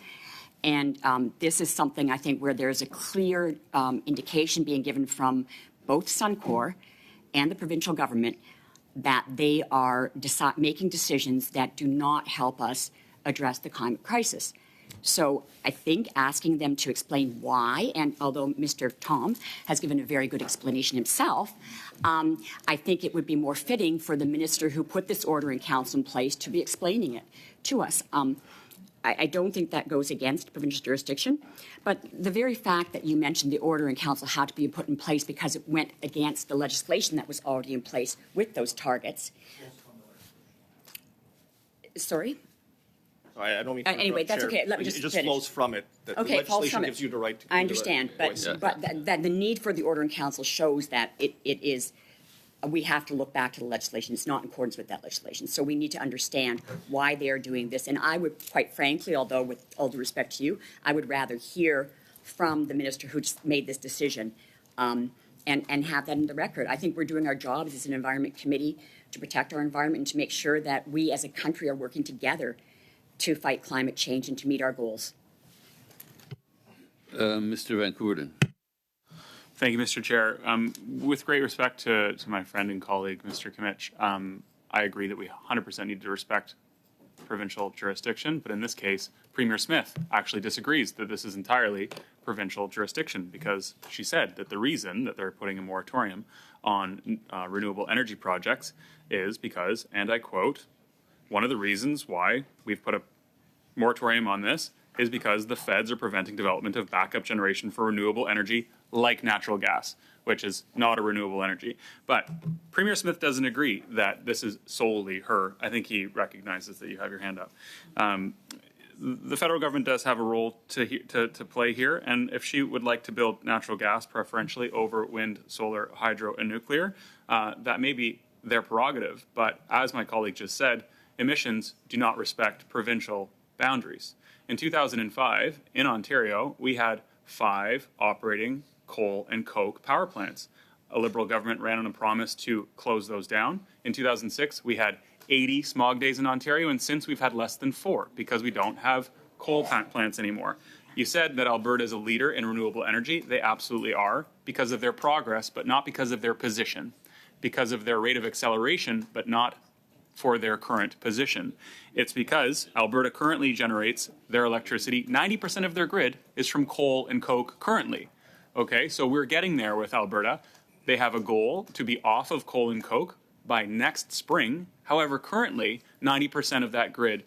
And this is something, I think, where there's a clear indication being given from both Suncor and the provincial government that they are making decisions that do not help us address the climate crisis. So I think asking them to explain why, and although Mr. Tom has given a very good explanation himself, I think it would be more fitting for the minister who put this order in council in place to be explaining it to us. I don't think that goes against provincial jurisdiction, but the very fact that you mentioned the order in council had to be put in place because it went against the legislation that was already in place with those targets. Sorry? I don't mean to anyway, that's Chair. okay. Let me just It just finish. flows from it. The Okay, it falls legislation from it. gives you the right to I understand, voice. but that the need for the order in council shows that it is, we have to look back to the legislation. It's not in accordance with that legislation. So we need to understand why they are doing this. And I would, quite frankly, although with all due respect to you, I would rather hear from the minister who just made this decision and have that in the record. I think we're doing our jobs as an environment committee to protect our environment and to make sure that we as a country are working together to fight climate change and to meet our goals. Mr. Van Koerden. Thank you, Mr. Chair. With great respect to my friend and colleague, Mr. Kimmich, I agree that we 100% need to respect provincial jurisdiction, but in this case, Premier Smith actually disagrees that this is entirely provincial jurisdiction because she said that the reason that they're putting a moratorium on renewable energy projects is because, and I quote, one of the reasons why we've put a moratorium on this is because the feds are preventing development of backup generation for renewable energy like natural gas, which is not a renewable energy. But Premier Smith doesn't agree that this is solely her. I think he recognizes that you have your hand up. The federal government does have a role to play here, and if she would like to build natural gas preferentially over wind, solar, hydro, and nuclear, that may be their prerogative. But as my colleague just said, emissions do not respect provincial boundaries. In 2005, in Ontario, we had 5 operating coal and coke power plants. A Liberal government ran on a promise to close those down. In 2006, we had 80 smog days in Ontario, and since we've had less than 4 because we don't have coal plants anymore. You said that Alberta is a leader in renewable energy. They absolutely are because of their progress, but not because of their position. Because of their rate of acceleration, but not for their current position. It's because Alberta currently generates their electricity. 90% of their grid is from coal and coke currently. Okay, so we're getting there with Alberta. They have a goal to be off of coal and coke by next spring. However, currently, 90% of that grid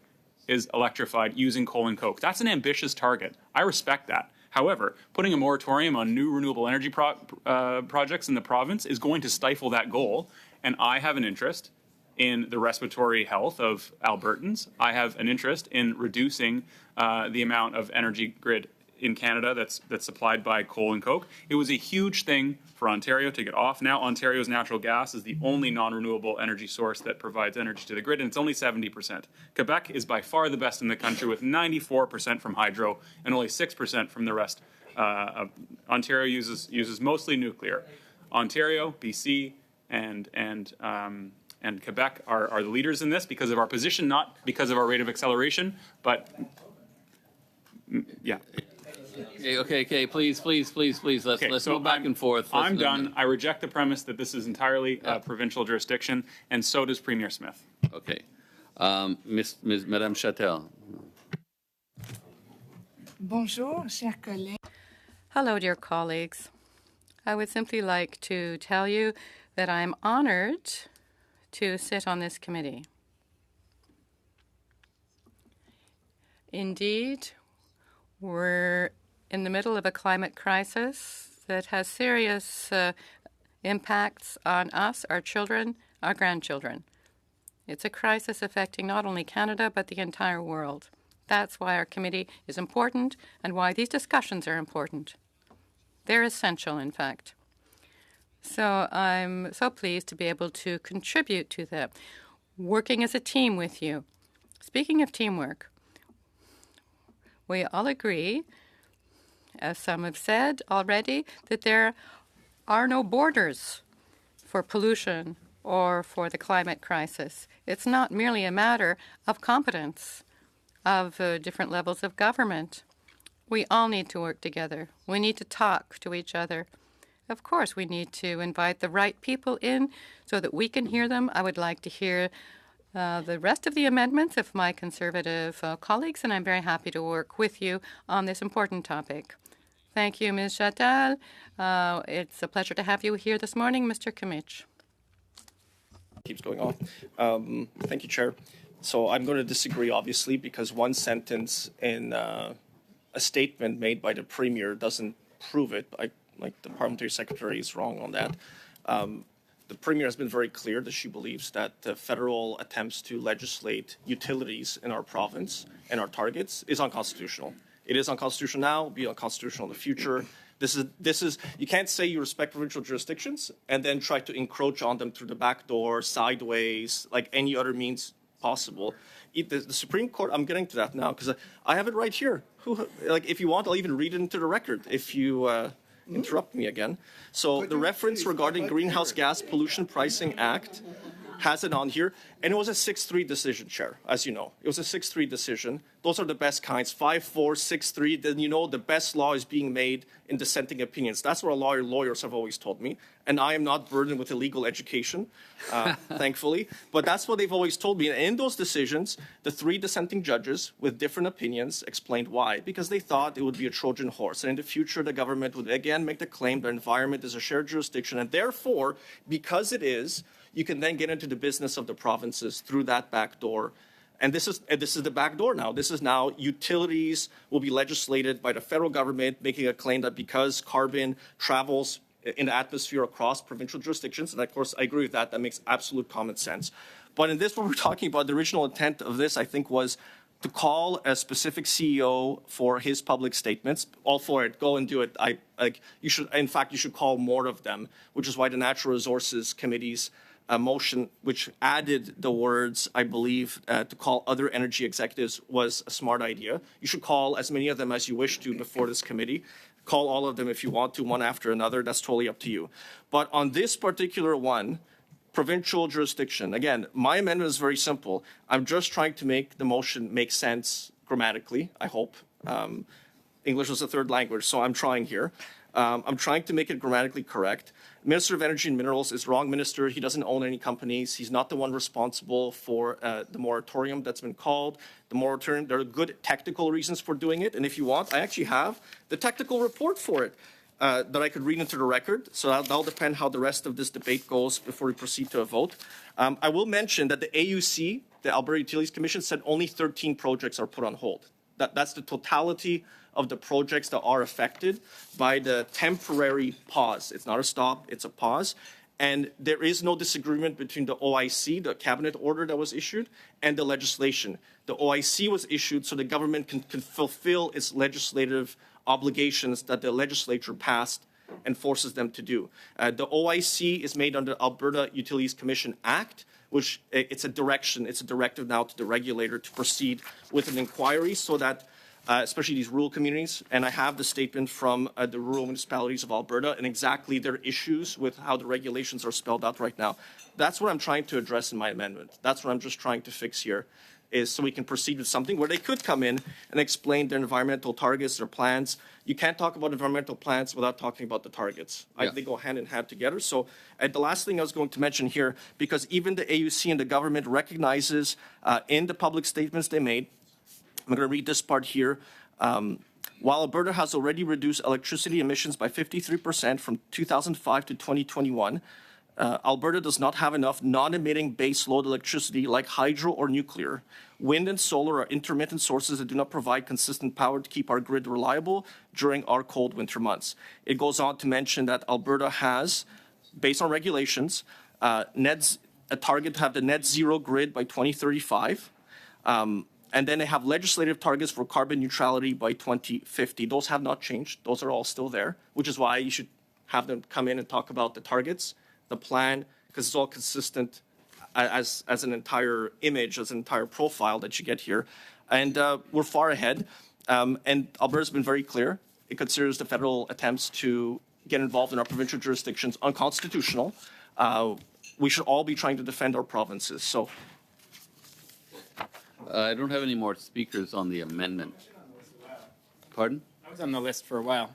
is electrified using coal and coke. That's an ambitious target. I respect that. However, putting a moratorium on new renewable energy projects in the province is going to stifle that goal, and I have an interest in the respiratory health of Albertans. I have an interest in reducing the amount of energy grid in Canada that's supplied by coal and coke. It was a huge thing for Ontario to get off. Now Ontario's natural gas is the only non-renewable energy source that provides energy to the grid, and it's only 70%. Quebec is by far the best in the country with 94% from hydro and only 6% from the rest. Ontario uses mostly nuclear. Ontario, BC, and Quebec are the leaders in this because of our position, not because of our rate of acceleration, but yeah. Okay. Please. Let's go back and forth. I'm done. I reject the premise that this is entirely provincial jurisdiction, and so does Premier Smith. Okay. Madame Châtel. Bonjour, chers collègues. Hello, dear colleagues. I would simply like to tell you that I'm honored to sit on this committee. Indeed, we're in the middle of a climate crisis that has serious impacts on us, our children, our grandchildren. It's a crisis affecting not only Canada, but the entire world. That's why our committee is important and why these discussions are important. They're essential, in fact. So I'm so pleased to be able to contribute to that, working as a team with you. Speaking of teamwork, we all agree, as some have said already, that there are no borders for pollution or for the climate crisis. It's not merely a matter of competence of different levels of government. We all need to work together. We need to talk to each other. Of course, we need to invite the right people in so that we can hear them. I would like to hear the rest of the amendments of my Conservative colleagues, and I'm very happy to work with you on this important topic. Thank you, Ms. Chatal. It's a pleasure to have you here this morning, Mr. Kimmich. Keeps going on. Thank you, Chair. So I'm going to disagree, obviously, because one sentence in a statement made by the Premier doesn't prove it. Like the Parliamentary Secretary is wrong on that. The Premier has been very clear that she believes that the federal attempts to legislate utilities in our province and our targets is unconstitutional. It is unconstitutional now, will be unconstitutional in the future. This is you can't say you respect provincial jurisdictions and then try to encroach on them through the back door, sideways, like any other means possible. The Supreme Court, I'm getting to that now because I have it right here. If you want, I'll even read it into the record if you interrupt me again. So the reference regarding Greenhouse Gas Pollution Pricing Act has it on here, and it was a 6-3 decision, Chair, as you know. It was a 6-3 decision. Those are the best kinds, 5-4, 6-3, then you know the best law is being made in dissenting opinions. That's what lawyers have always told me, and I am not burdened with a legal education, thankfully, but that's what they've always told me. And in those decisions, the 3 dissenting judges with different opinions explained why, because they thought it would be a Trojan horse, and in the future the government would again make the claim that environment is a shared jurisdiction, and therefore, because it is, you can then get into the business of the provinces through that back door. And this is the back door now. This is now utilities will be legislated by the federal government, making a claim that because carbon travels in the atmosphere across provincial jurisdictions, and of course I agree with that, that makes absolute common sense. But in this, what we're talking about, the original intent of this, I think, was to call a specific CEO for his public statements. All for it, go and do it. You should call more of them, which is why the Natural Resources Committee's a motion which added the words, I believe, to call other energy executives was a smart idea. You should call as many of them as you wish to before this committee. Call all of them if you want to, one after another. That's totally up to you. But on this particular one, provincial jurisdiction, again, my amendment is very simple. I'm just trying to make the motion make sense grammatically, I hope. English is a third language, so I'm trying here. I'm trying to make it grammatically correct. Minister of Energy and Minerals is wrong minister. He doesn't own any companies. He's not the one responsible for the moratorium that's been called. The moratorium, there are good technical reasons for doing it. And if you want, I actually have the technical report for it that I could read into the record. So that'll depend how the rest of this debate goes before we proceed to a vote. I will mention that the AUC, the Alberta Utilities Commission, said only 13 projects are put on hold. That's the totality of the projects that are affected by the temporary pause. It's not a stop, it's a pause. And there is no disagreement between the OIC, the cabinet order that was issued, and the legislation. The OIC was issued so the government can fulfill its legislative obligations that the legislature passed and forces them to do. The OIC is made under Alberta Utilities Commission Act, which it's a directive now to the regulator to proceed with an inquiry so that especially these rural communities, and I have the statement from the rural municipalities of Alberta and exactly their issues with how the regulations are spelled out right now. That's what I'm trying to address in my amendment. That's what I'm just trying to fix here, is so we can proceed with something where they could come in and explain their environmental targets, their plans. You can't talk about environmental plans without talking about the targets. Yeah. They go hand in hand together. So the last thing I was going to mention here, because even the AUC and the government recognizes in the public statements they made, I'm going to read this part here. While Alberta has already reduced electricity emissions by 53% from 2005 to 2021, Alberta does not have enough non-emitting base load electricity like hydro or nuclear. Wind and solar are intermittent sources that do not provide consistent power to keep our grid reliable during our cold winter months. It goes on to mention that Alberta has, based on regulations, a target to have the net zero grid by 2035. And then they have legislative targets for carbon neutrality by 2050. Those have not changed. Those are all still there, which is why you should have them come in and talk about the targets, the plan, because it's all consistent as an entire image, as an entire profile that you get here. And we're far ahead. And Alberta's been very clear. It considers the federal attempts to get involved in our provincial jurisdictions unconstitutional. We should all be trying to defend our provinces. So I don't have any more speakers on the amendment. Pardon? I was on the list for a while.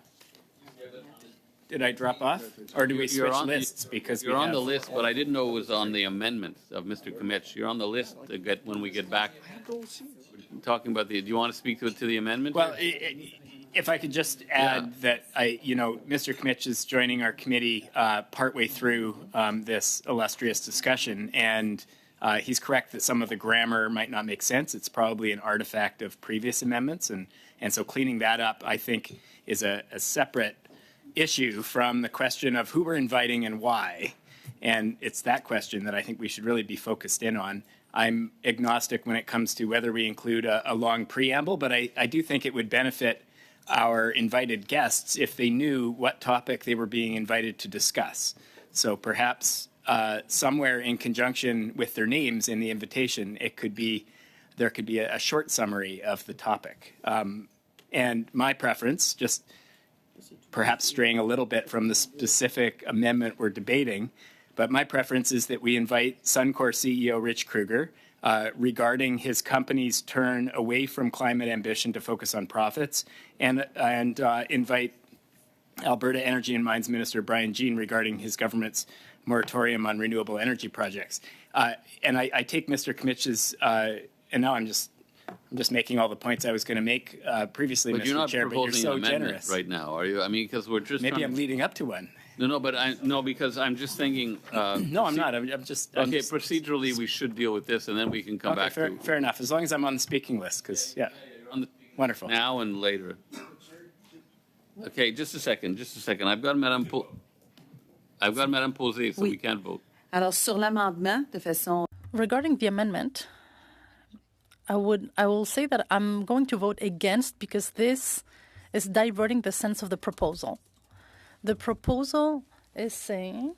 Did I drop off? Or do we switch lists? Because you're on the list, but I didn't know it was on the amendment of Mr. Kimmich. You're on the list to get when we get back. Talking about the, do you want to speak to the amendment? Well, if I could just add that Mr. Kimmich is joining our committee partway through this illustrious discussion, and he's correct that some of the grammar might not make sense. It's probably an artifact of previous amendments, and so cleaning that up, I think, is a separate issue from the question of who we're inviting and why. And it's that question that I think we should really be focused in on. I'm agnostic when it comes to whether we include a long preamble, but I do think it would benefit our invited guests if they knew what topic they were being invited to discuss. So perhaps somewhere in conjunction with their names in the invitation, there could be a short summary of the topic. And my preference, just perhaps straying a little bit from the specific amendment we're debating, but my preference is that we invite Suncor CEO Rich Kruger regarding his company's turn away from climate ambition to focus on profits, and invite Alberta Energy and Mines Minister Brian Jean regarding his government's moratorium on renewable energy projects. And I take Mr. Kimmich's, and now I'm just making all the points I was going to make previously, but Mr. you're not Chair, but you're proposing so an amendment generous right now, are you? I mean, because we're just maybe I'm leading up to one. No, because I'm just thinking. No, I'm not. I'm just. Procedurally, we should deal with this, and then we can come back to. Fair enough. As long as I'm on the speaking list, because wonderful. Now and later. Okay, just a second. I've got Madame Posé, so we can't vote. Alors, sur l'amendement, de façon... Regarding the amendment, I will say that I'm going to vote against because this is diverting the sense of the proposal. The proposal is saying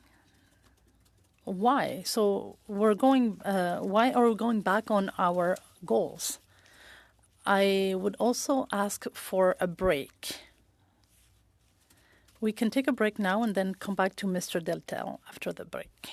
why. So we're going. Why are we going back on our goals? I would also ask for a break. We can take a break now and then come back to Mr. Deltel after the break.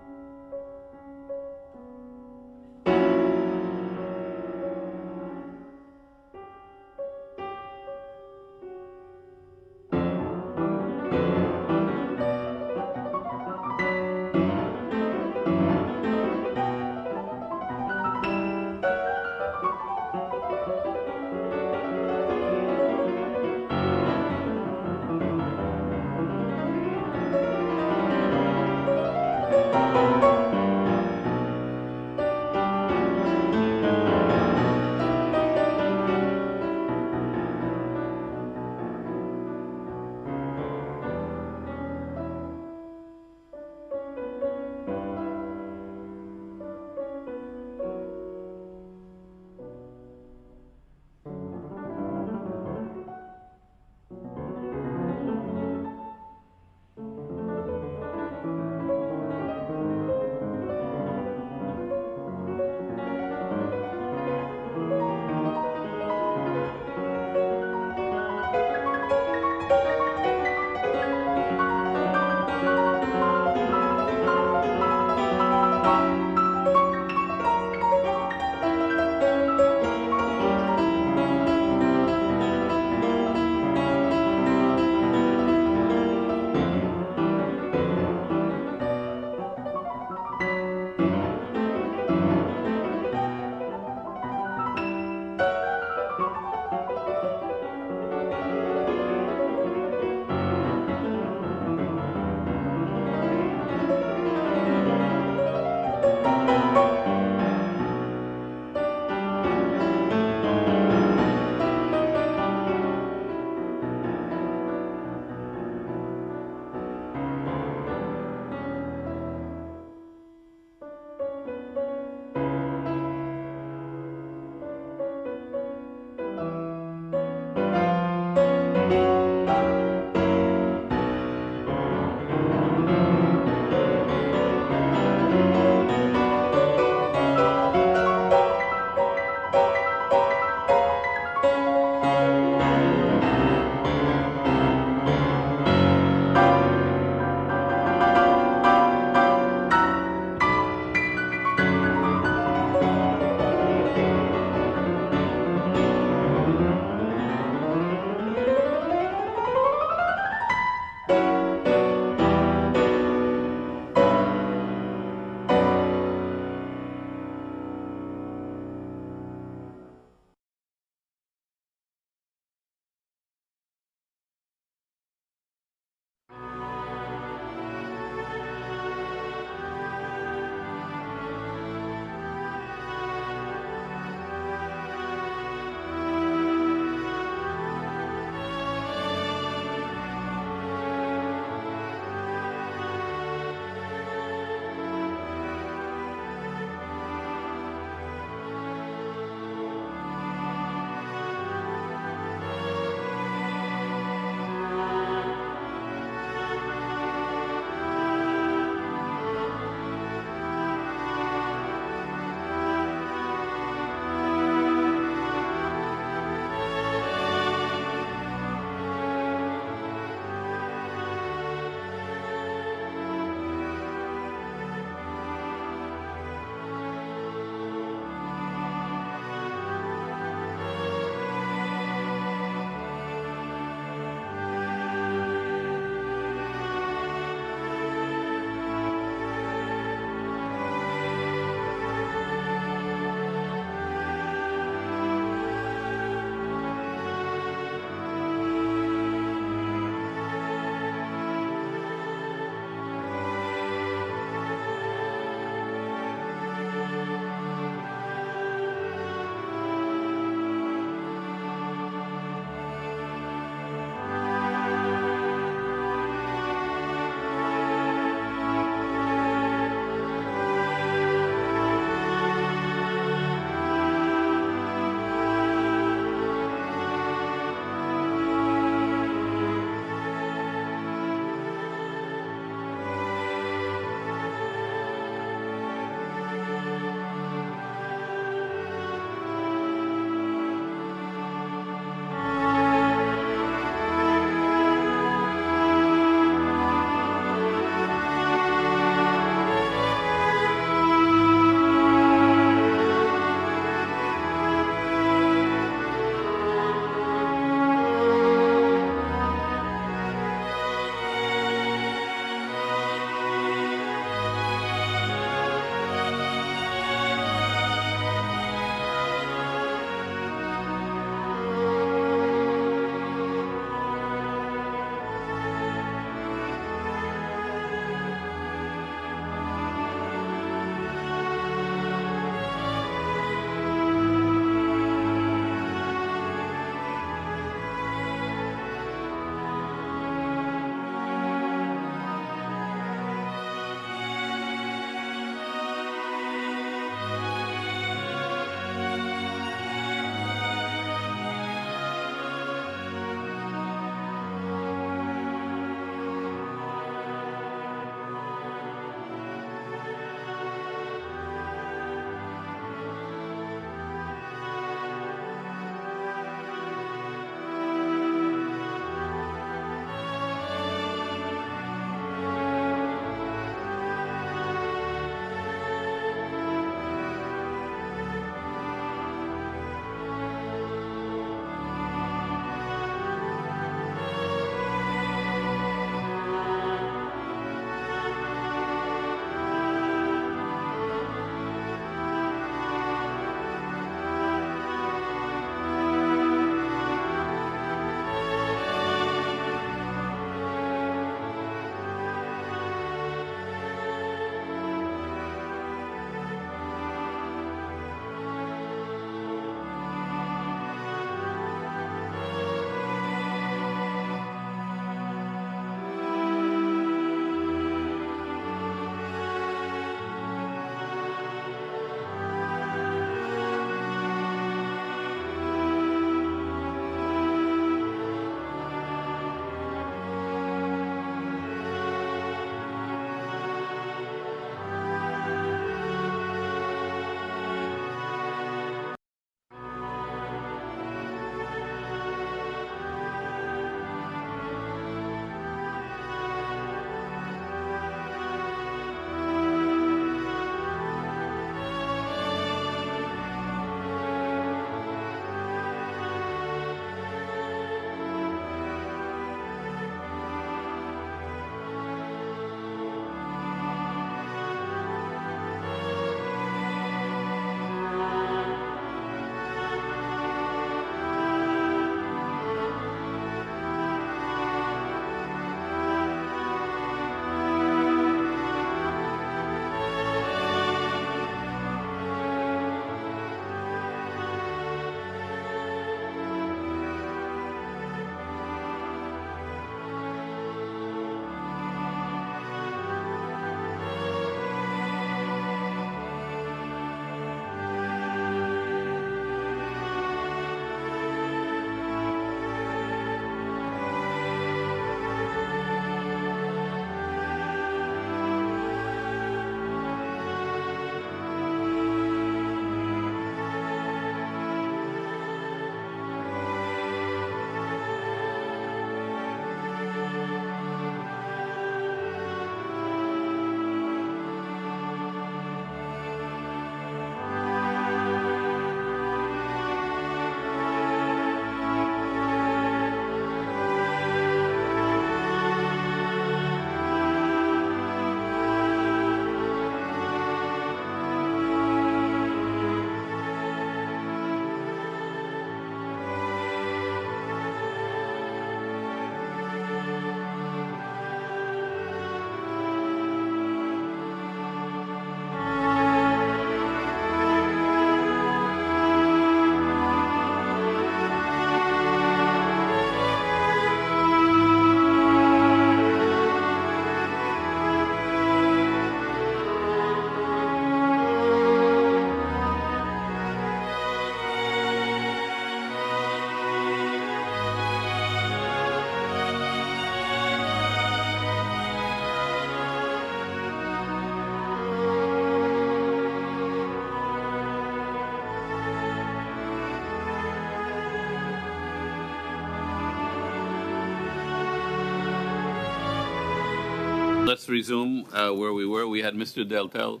let's resume where we were. We had Mr. Deltel,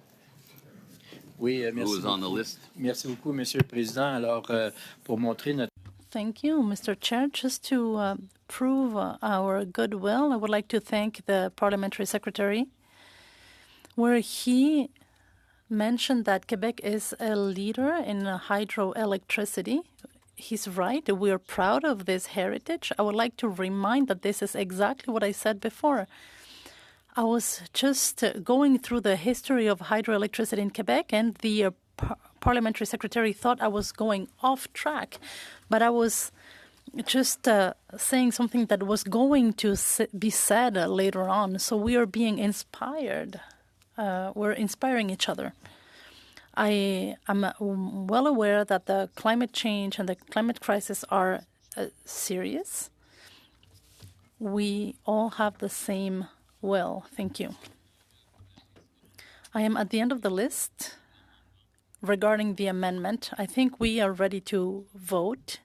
Oui, who merci was on the beaucoup. list. Merci beaucoup, Monsieur le Président. Alors, pour montrer notre Thank you, Mr. Chair. Just to prove our goodwill, I would like to thank the Parliamentary Secretary, where he mentioned that Quebec is a leader in hydroelectricity. He's right. We are proud of this heritage. I would like to remind that this is exactly what I said before. I was just going through the history of hydroelectricity in Quebec, and the Parliamentary Secretary thought I was going off track, but I was just saying something that was going to be said later on. So we are being inspired. We're inspiring each other. I am well aware that the climate change and the climate crisis are serious. We all have the same will. Thank you. I am at the end of the list regarding the amendment. I think we are ready to vote.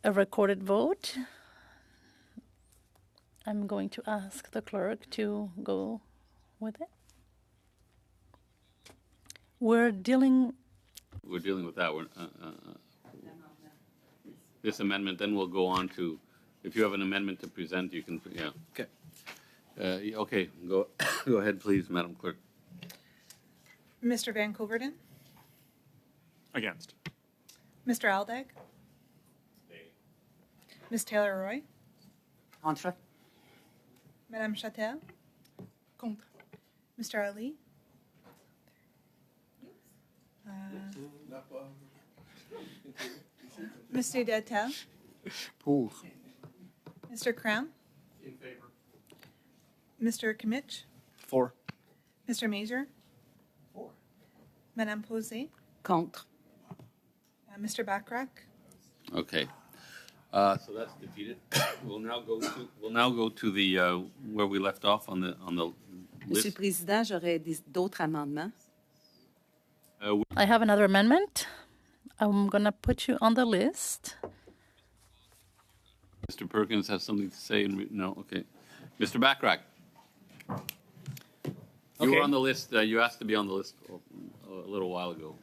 A recorded vote. I'm going to ask the clerk to go with it. We're dealing with that. This amendment, then we'll go on to, if you have an amendment to present, you can, yeah. Okay. Okay, go ahead, please, Madam Clerk. Mr. Van Coverden, Against. Mr. Aldag, Ms. Taylor-Roy, Contre. Madame Chatel, Contre. Mr. Ali, Mr. Deltel, pour. Mr. Cram, In favor. Mr. Kimmich, For. Mr. Mazier, Madame Posé, Contre. Mr. Backrack, Okay. So that's defeated. We'll now go to the where we left off on the Monsieur le list. Président, j'aurais d'autres amendements. I have another amendment. I'm going to put you on the list. Mr. Perkins has something to say. No, okay. Mr. Backrack. You were Okay. on the list. You asked to be on the list a little while ago.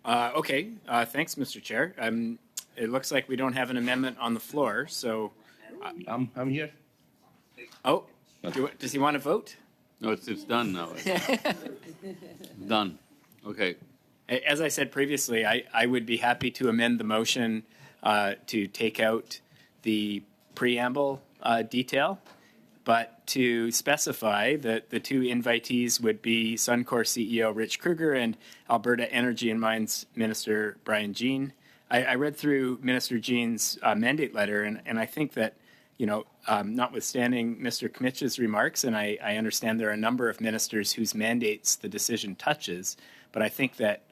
Okay. Thanks, Mr. Chair. It looks like we don't have an amendment on the floor, so. I'm here. Oh, does he want to vote? No, it's done now. Done. Okay. As I said previously, I would be happy to amend the motion to take out the preamble detail, but to specify that the two invitees would be Suncor CEO Rich Kruger and Alberta Energy and Mines Minister Brian Jean. I read through Minister Jean's mandate letter, and I think that, notwithstanding Mr. Kmitch's remarks, and I understand there are a number of ministers whose mandates the decision touches, but I think that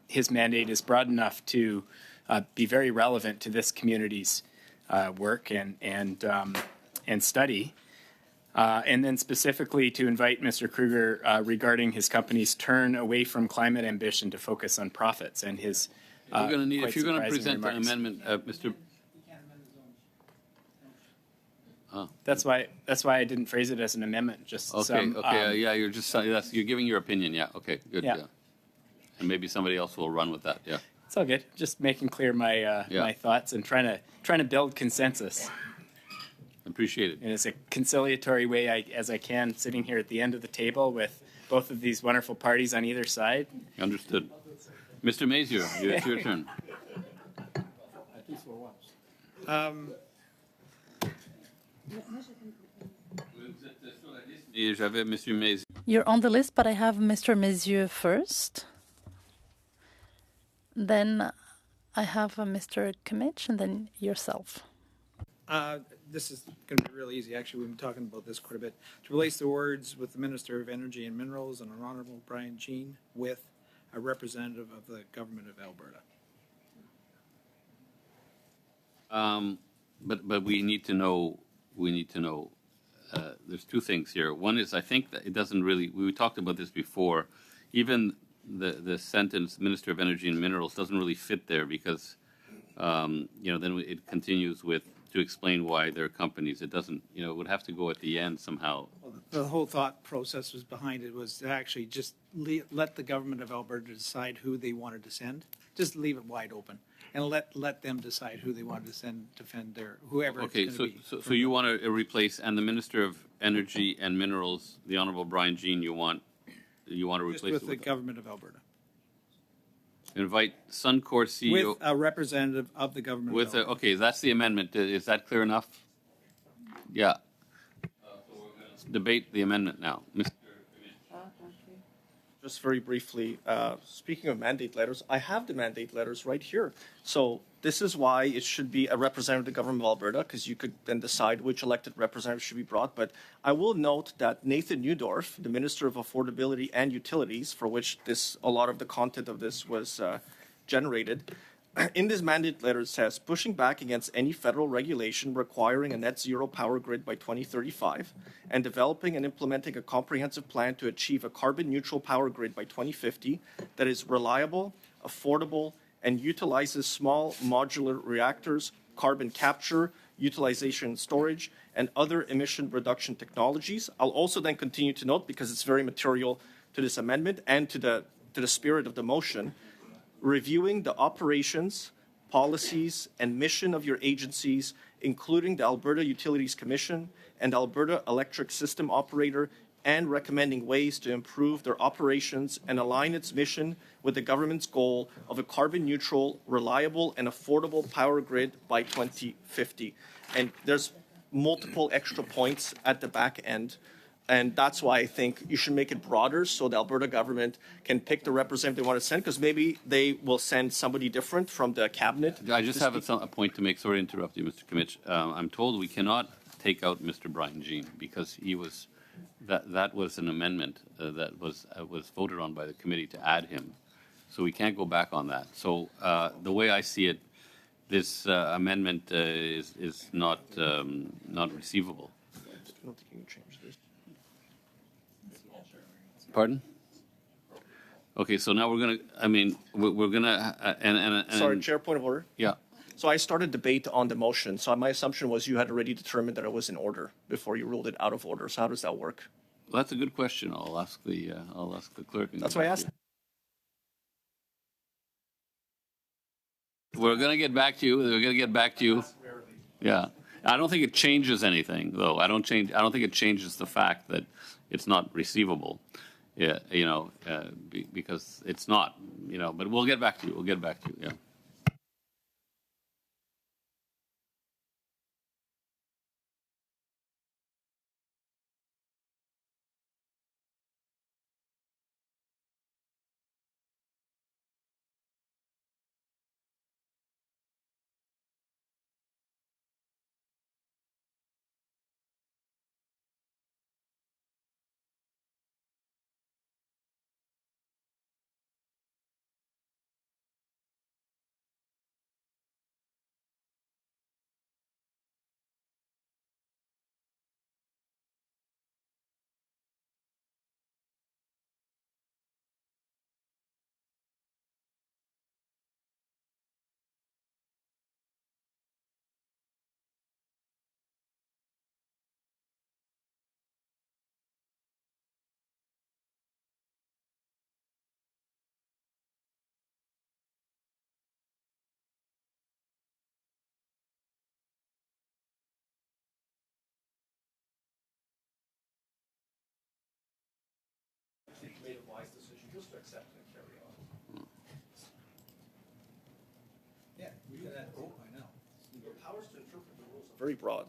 his mandate is broad enough to be very relevant to this community's work and study. And then specifically to invite Mr. Kruger regarding his company's turn away from climate ambition to focus on profits and his If you're going to quite present surprising an remarks. amendment, Mr. That's why I didn't phrase it as an amendment. Just Okay, some, yeah, you're just you're giving your opinion. Yeah, okay, good. Yeah. Yeah. And maybe somebody else will run with that. Yeah. It's all good. Just making clear my my thoughts and trying to build consensus. Appreciate it. In as a conciliatory way as I can, sitting here at the end of the table with both of these wonderful parties on either side. Understood. Mr. Mazier, it's your turn. J'avais Monsieur Mazier. You're on the list, but I have Mr. Messieurs first. Then I have Mr. Kimmich, and then yourself. This is going to be really easy. Actually, we've been talking about this quite a bit. To replace the words with the Minister of Energy and Minerals and Honorable Brian Jean with a representative of the government of Alberta. But we need to know. There's two things here. One is I think that it doesn't really. We talked about this before. Even the sentence "Minister of Energy and Minerals" doesn't really fit there because then it continues with to explain why they're companies. It doesn't, it would have to go at the end somehow. The whole thought process was behind it was to actually just let the government of Alberta decide who they wanted to send. Just leave it wide open and let them decide who they wanted to send, defend their, whoever Okay, it's going to be. so you want to replace, and the Minister of Energy and Minerals, the Honorable Brian Jean, you want to Just replace with it the government of Alberta. Invite Suncor CEO. With a representative of the government of Alberta. Okay, that's the amendment. Is that clear enough? Yeah. Let's debate the amendment now. Mr. Just very briefly, speaking of mandate letters, I have the mandate letters right here. So this is why it should be a representative of the government of Alberta, because you could then decide which elected representative should be brought. But I will note that Nathan Newdorf, the Minister of Affordability and Utilities, for which a lot of the content of this was generated, in this mandate letter it says, pushing back against any federal regulation requiring a net zero power grid by 2035 and developing and implementing a comprehensive plan to achieve a carbon neutral power grid by 2050 that is reliable, affordable, and utilizes small modular reactors, carbon capture, utilization and storage, and other emission reduction technologies. I'll also then continue to note, because it's very material to this amendment and to the spirit of the motion, reviewing the operations, policies, and mission of your agencies, including the Alberta Utilities Commission and Alberta Electric System Operator, and recommending ways to improve their operations and align its mission with the government's goal of a carbon neutral, reliable, and affordable power grid by 2050. And there's multiple extra points at the back end. And that's why I think you should make it broader so the Alberta government can pick the representative they want to send, because maybe they will send somebody different from the cabinet. I just have a point to make. Sorry to interrupt you, Mr. Kimmich. I'm told we cannot take out Mr. Brian Jean because he was that was an amendment that was voted on by the committee to add him. So we can't go back on that. So the way I see it, this amendment is not receivable. I don't think you can change this. Pardon? Okay, so now we're gonna, and Sorry, Chair, point of order. Yeah. So I started debate on the motion. So my assumption was you had already determined that it was in order before you ruled it out of order. So how does that work? Well, that's a good question. I'll ask the clerk. That's why I asked. We're gonna get back to you. Yeah. I don't think it changes anything, though. I don't think it changes the fact that it's not receivable. Yeah, because it's not. But we'll get back to you. Yeah. Made a wise decision just to accept and carry on. Yeah, we got that vote by now. The powers to interpret the rules are very broad.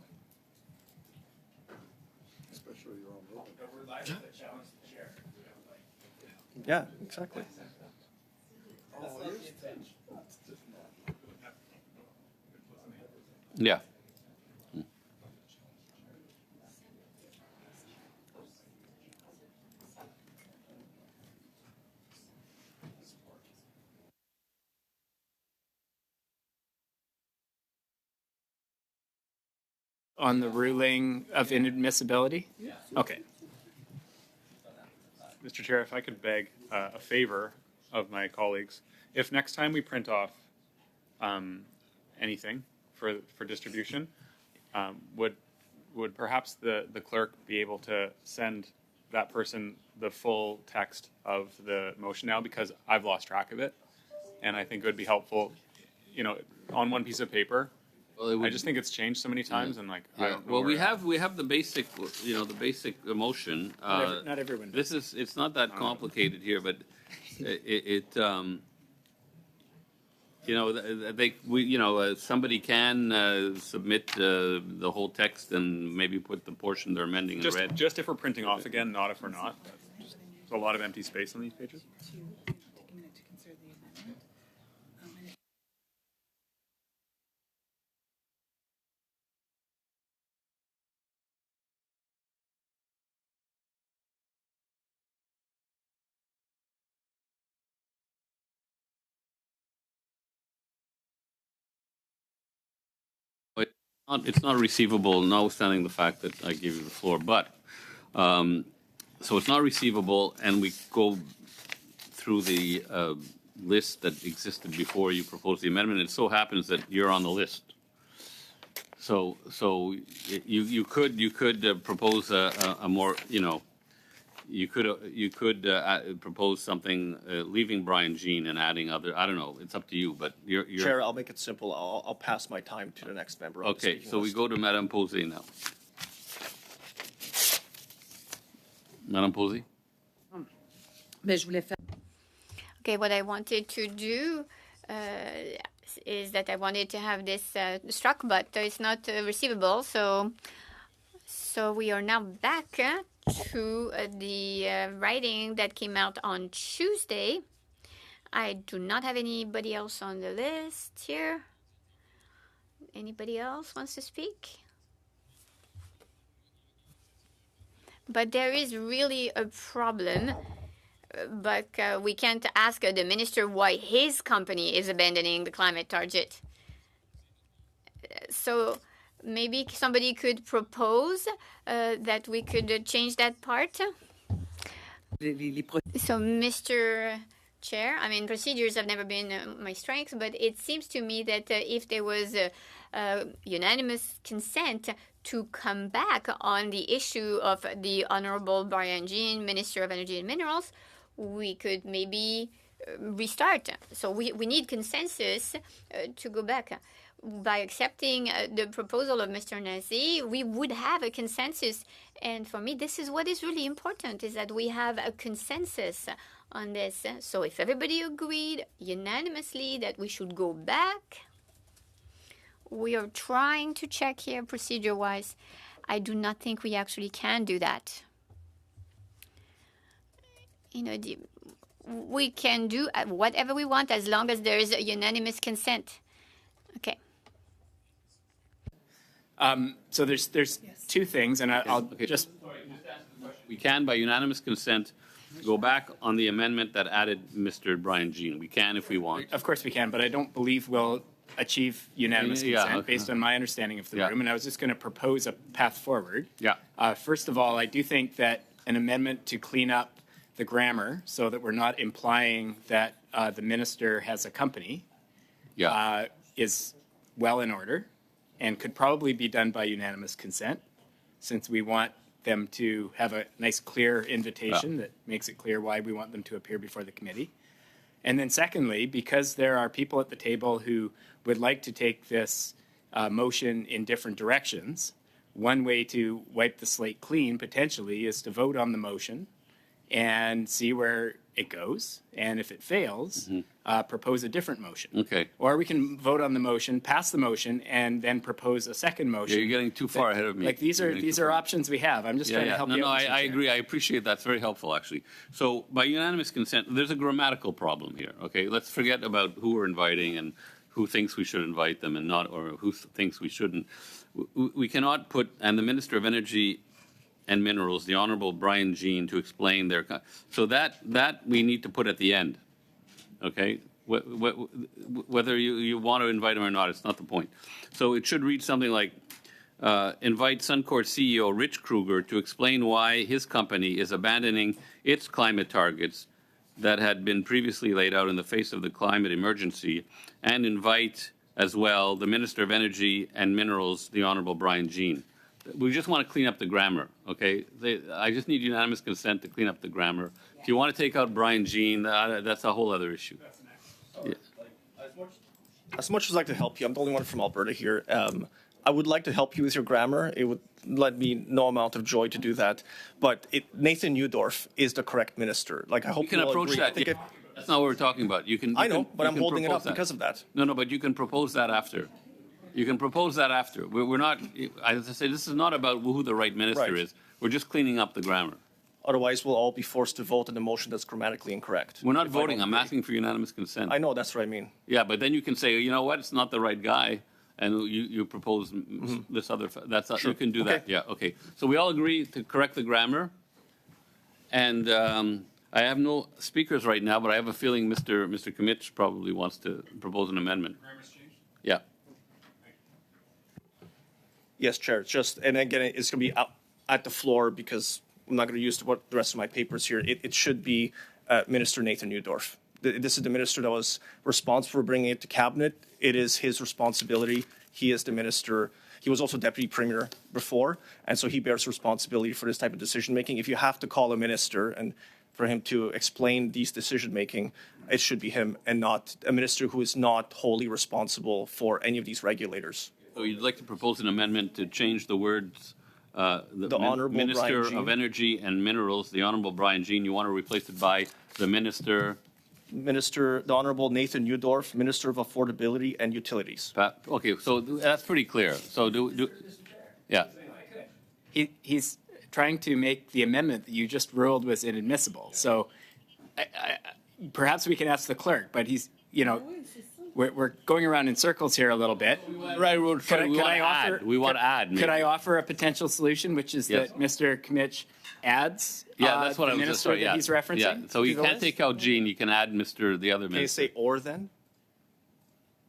Especially your own vote. We're liable to challenge the chair. Yeah, exactly. Yeah. On the ruling of inadmissibility? Okay. Mr. Chair, if I could beg a favor of my colleagues, if next time we print off anything for distribution, Would perhaps the clerk be able to send that person the full text of the motion now, because I've lost track of it, and I think it would be helpful, on one piece of paper. Well, I just think it's changed so many times, and like I Yeah. don't know. Well, where we have the basic, the basic emotion. Not everyone does. It's not that complicated here, but somebody can submit the whole text and maybe put the portion they're amending in red. just if we're printing off again, not if we're not. There's a lot of empty space on these pages. Take a minute to consider the amendment. It's not receivable, notwithstanding the fact that I gave you the floor. But so it's not receivable, and we go through the list that existed before you proposed the amendment. It so happens that you're on the list. So you could propose a more you could propose something leaving Brian Jean and adding other. I don't know. It's up to you. But you're Chair, I'll make it simple. I'll pass my time to the next member. On the okay. speaking So we list. go to Madame Posey now. Madame Posey. Mais je voulais faire. Okay, what I wanted to do is that I wanted to have this struck, but it's not receivable. So we are now back to the writing that came out on Tuesday. I do not have anybody else on the list here. Anybody else wants to speak? But there is really a problem. But we can't ask the minister why his company is abandoning the climate target. So maybe somebody could propose that we could change that part. So, Mr. Chair, I mean, procedures have never been my strength, but it seems to me that if there was unanimous consent to come back on the issue of the Honorable Brian Jean, Minister of Energy and Minerals, we could maybe restart. So we need consensus to go back. By accepting the proposal of Mr. Nazi, we would have a consensus. And for me, this is what is really important, is that we have a consensus on this. So if everybody agreed unanimously that we should go back, we are trying to check here procedure-wise. I do not think we actually can do that. We can do whatever we want as long as there is a unanimous consent. Okay. So there's two things, and I'll just. We can, by unanimous consent, go back on the amendment that added Mr. Brian Jean. We can if we want. Of course we can, but I don't believe we'll achieve unanimous consent based on my understanding of the room. And I was just going to propose a path forward. Yeah. First of all, I do think that an amendment to clean up the grammar so that we're not implying that the minister has a company is well in order and could probably be done by unanimous consent, since we want them to have a nice, clear invitation that makes it clear why we want them to appear before the committee. And then secondly, because there are people at the table who would like to take this motion in different directions, one way to wipe the slate clean, potentially, is to vote on the motion and see where it goes. And if it fails, propose a different motion. Okay. Or we can vote on the motion, pass the motion, and then propose a second motion. Yeah, you're getting too far ahead of me. Like these are options we have. I'm just trying to help you out. I agree. I appreciate that. It's very helpful, actually. So by unanimous consent, there's a grammatical problem here. Okay, let's forget about who we're inviting and who thinks we should invite them and not, or who thinks we shouldn't. We cannot put, and the Minister of Energy and Minerals, the Honorable Brian Jean, to explain their, so that we need to put at the end, okay? Whether you want to invite him or not, it's not the point. So it should read something like, invite Suncor CEO Rich Kruger to explain why his company is abandoning its climate targets that had been previously laid out in the face of the climate emergency, and invite as well, the Minister of Energy and Minerals, the Honorable Brian Jean. We just want to clean up the grammar, okay? I just need unanimous consent to clean up the grammar. If you want to take out Brian Jean, that's a whole other issue. Yeah. As much as I'd like to help you, I'm the only one from Alberta here. I would like to help you with your grammar. It would let me no amount of joy to do that. But Nathan Neudorf is the correct minister. Like, I hope You can all approach agree. I that. think That's not what we're talking about. I know, but I'm holding it up because of that. No, but you can propose that after. You can propose that after. We're not, as I say, this is not about who the right minister Right. is. We're just cleaning up the grammar. Otherwise, we'll all be forced to vote on a motion that's grammatically incorrect. We're not If I voting. don't I'm agree. asking for unanimous consent. I know, that's what I mean. Yeah, but then you can say, you know what, it's not the right guy, and you propose this other. Sure. You can do that. Okay. Yeah, okay. So we all agree to correct the grammar, and I have no speakers right now, but I have a feeling Mr. Kimmich probably wants to propose an amendment. Yeah. Yes, Chair. It's just, and again, it's going to be out at the floor because I'm not going to use the rest of my papers here. It should be Minister Nathan Neudorf. This is the minister that was responsible for bringing it to cabinet. It is his responsibility. He is the minister. He was also deputy premier before, and so he bears responsibility for this type of decision making. If you have to call a minister and for him to explain these decision making, it should be him and not a minister who is not wholly responsible for any of these regulators. So you'd like to propose an amendment to change the words, The Honorable Minister Brian Jean. of Energy and Minerals, the Honorable Brian Jean. You want to replace it by the Minister. The Honorable Nathan Neudorf, Minister of Affordability and Utilities. Okay, so that's pretty clear. So yeah. He's trying to make the amendment that you just ruled was inadmissible. So perhaps we can ask the clerk, but he's, we're going around in circles here a little bit. Right, we want to add. Could I offer a potential solution, which is Yes. that Mr. Kimmich adds That's what the I was minister just saying. that he's referencing? Yeah, so you to the can't list? take out Jean, you can add the other Can you minister. say or then?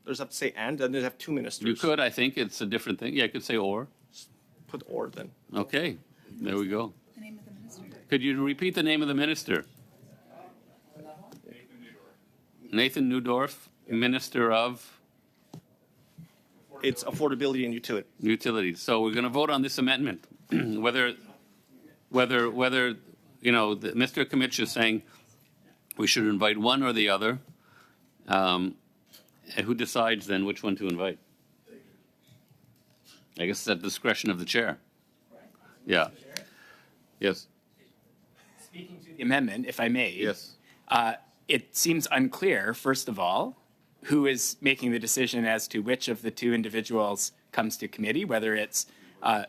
There's have to say and they have two ministers. You could, I think it's a different thing. Yeah, I could say or. Put or then. Okay, there we go. The name of the minister. Could you repeat the name of the minister? Nathan Neudorf, Minister of It's affordability and utility. Utilities. So we're going to vote on this amendment, whether Mr. Kimmich is saying we should invite one or the other, and who decides then which one to invite? I guess it's at the discretion of the chair. Yeah. Yes. Speaking to the amendment, if I may. Yes. It seems unclear, first of all, who is making the decision as to which of the two individuals comes to committee, whether it's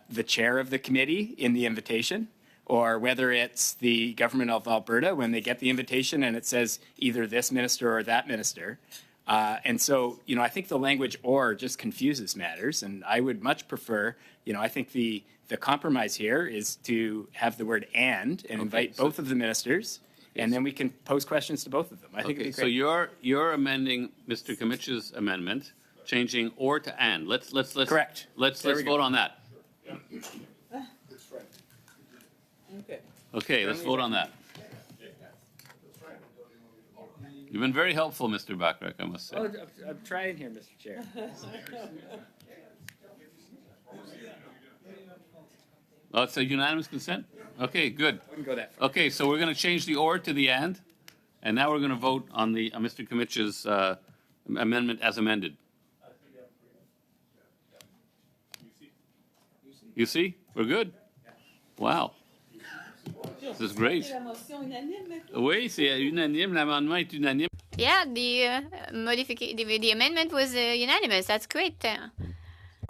the chair of the committee in the invitation, or whether it's the government of Alberta when they get the invitation and it says either this minister or that minister. And so, I think the language or just confuses matters, and I would much prefer, I think the compromise here is to have the word and invite both of the ministers, and then we can pose questions to both of them. I think it'd be So great. you're amending Mr. Kimmich's amendment, changing or to and. Let's Correct. Let's There we go. vote on that. Okay, let's vote on that. You've been very helpful, Mr. Bachrach, I must say. Oh, I'm trying here, Mr. Chair. Oh, it's a unanimous consent? Okay, good. Wouldn't go that far. Okay, so we're going to change the or to the and now we're going to vote on the Mr. Kimmich's amendment as amended. You see? We're good? Wow. This is great. Oui, c'est unanime. L'amendement est unanime. Yeah, the amendment was unanimous. That's great.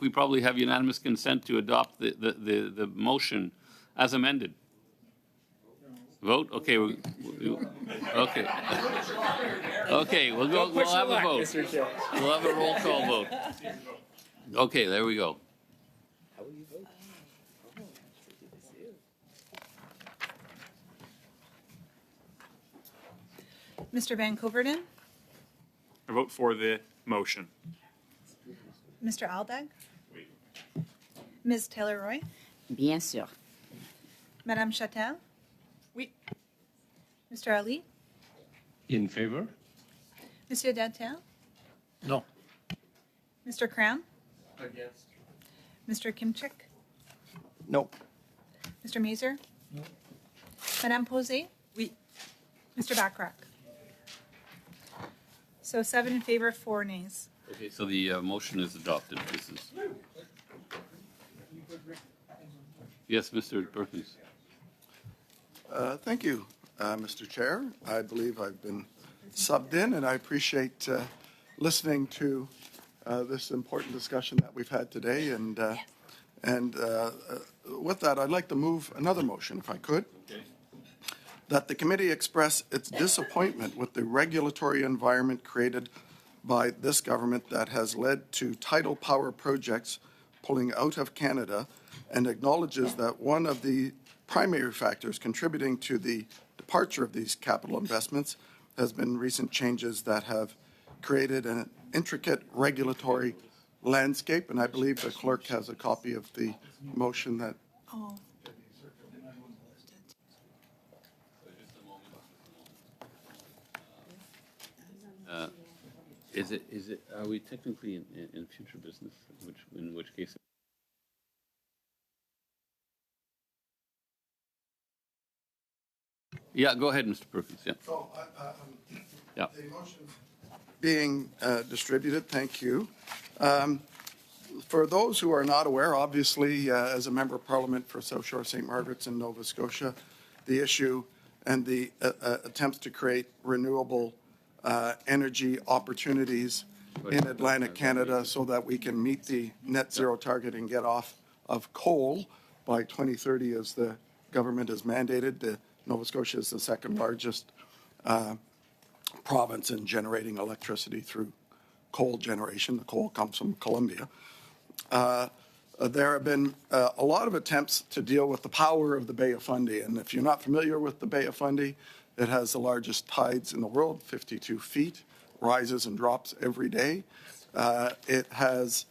We probably have unanimous consent to adopt the motion as amended. Vote? Okay. Okay. Okay, we'll have a vote. We'll have a roll call vote. Okay, there we go. Mr. Van Coverden, I vote for the motion. Mr. Aldag, Ms. Taylor-Roy, Bien sûr. Madame Chatel. Oui. Mr. Ali, In favor? Monsieur Dantel, No. Mr. Cram? Against. Mr. Kimchick? No. Mr. Mazer? No. Madame Posey? Oui. Mr. Backrack? So 7 in favor, 4 nays. Okay, so the motion is adopted. This is. Yes, Mr. Perkins. Thank you, Mr. Chair. I believe I've been subbed in, and I appreciate listening to this important discussion that we've had today. And with that, I'd like to move another motion, if I could. Okay. That the committee express its disappointment with the regulatory environment created by this government that has led to tidal power projects pulling out of Canada, and acknowledges that one of the primary factors contributing to the departure of these capital investments has been recent changes that have created an intricate regulatory landscape. And I believe the clerk has a copy of the motion that. Oh. Are we technically in future business, in which case? Yeah, go ahead, Mr. Perkins, yeah. So, Yeah. the motion being distributed, thank you. For those who are not aware, obviously, as a member of Parliament for South Shore, St. Margaret's and Nova Scotia, the issue and the attempts to create renewable energy opportunities in Atlantic Canada so that we can meet the net zero target and get off of coal by 2030 as the government has mandated. Nova Scotia is the second largest province in generating electricity through coal generation. The coal comes from Colombia. There have been a lot of attempts to deal with the power of the Bay of Fundy. And if you're not familiar with the Bay of Fundy, it has the largest tides in the world, 52 feet, rises and drops every day. It has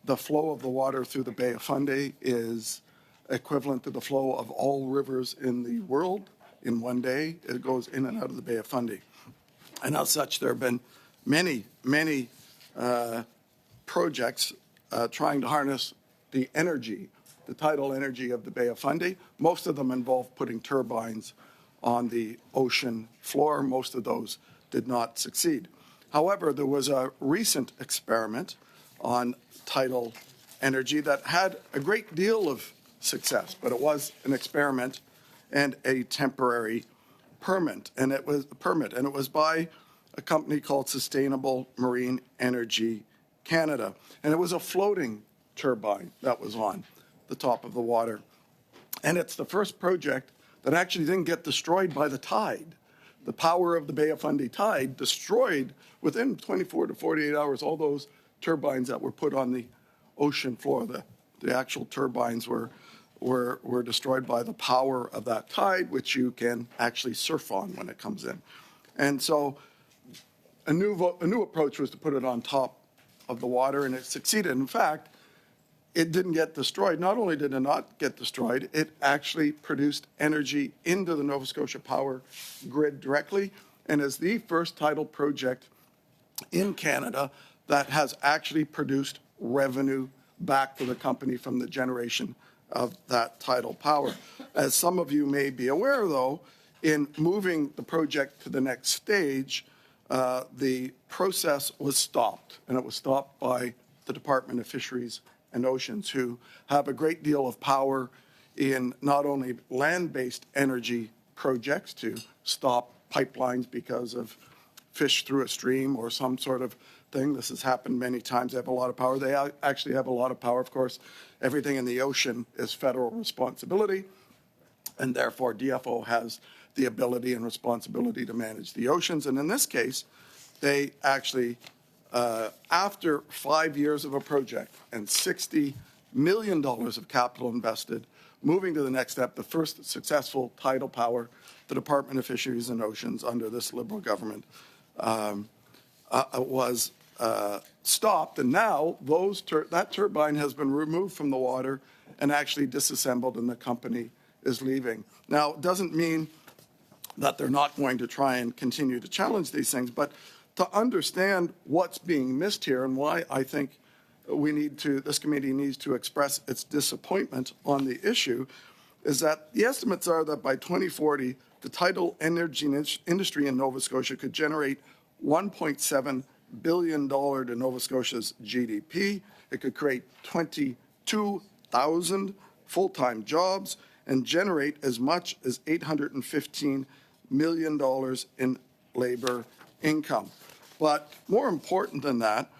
the flow of the water through the Bay of Fundy is equivalent to the flow of all rivers in the world in one day. It goes in and out of the Bay of Fundy. And as such, there have been many projects trying to harness the energy, the tidal energy of the Bay of Fundy. Most of them involve putting turbines on the ocean floor. Most of those did not succeed. However, there was a recent experiment on tidal energy that had a great deal of success, but it was an experiment and a temporary permit. And it was by a company called Sustainable Marine Energy Canada. And it was a floating turbine that was on the top of the water. And it's the first project that actually didn't get destroyed by the tide. The power of the Bay of Fundy tide destroyed within 24 to 48 hours all those turbines that were put on the ocean floor. The actual turbines were destroyed by the power of that tide, which you can actually surf on when it comes in. And so a new approach was to put it on top of the water, and it succeeded. In fact, it didn't get destroyed. Not only did it not get destroyed, it actually produced energy into the Nova Scotia power grid directly, and is the first tidal project in Canada that has actually produced revenue back to the company from the generation of that tidal power. As some of you may be aware, though, in moving the project to the next stage, the process was stopped, and it was stopped by the Department of Fisheries and Oceans, who have a great deal of power in not only land-based energy projects to stop pipelines because of fish through a stream or some sort of thing. This has happened many times. They have a lot of power. They actually have a lot of power. Of course, everything in the ocean is federal responsibility, and therefore DFO has the ability and responsibility to manage the oceans. And in this case, they actually, after 5 years of a project and $60 million of capital invested, moving to the next step, the first successful tidal power, the Department of Fisheries and Oceans under this Liberal government was stopped. And now that turbine has been removed from the water and actually disassembled, and the company is leaving. Now, it doesn't mean that they're not going to try and continue to challenge these things, but to understand what's being missed here and why I think this committee needs to express its disappointment on the issue is that the estimates are that by 2040, the tidal energy industry in Nova Scotia could generate $1.7 billion to Nova Scotia's GDP. It could create 22,000 full-time jobs and generate as much as $815 million in labor income. But more important than that,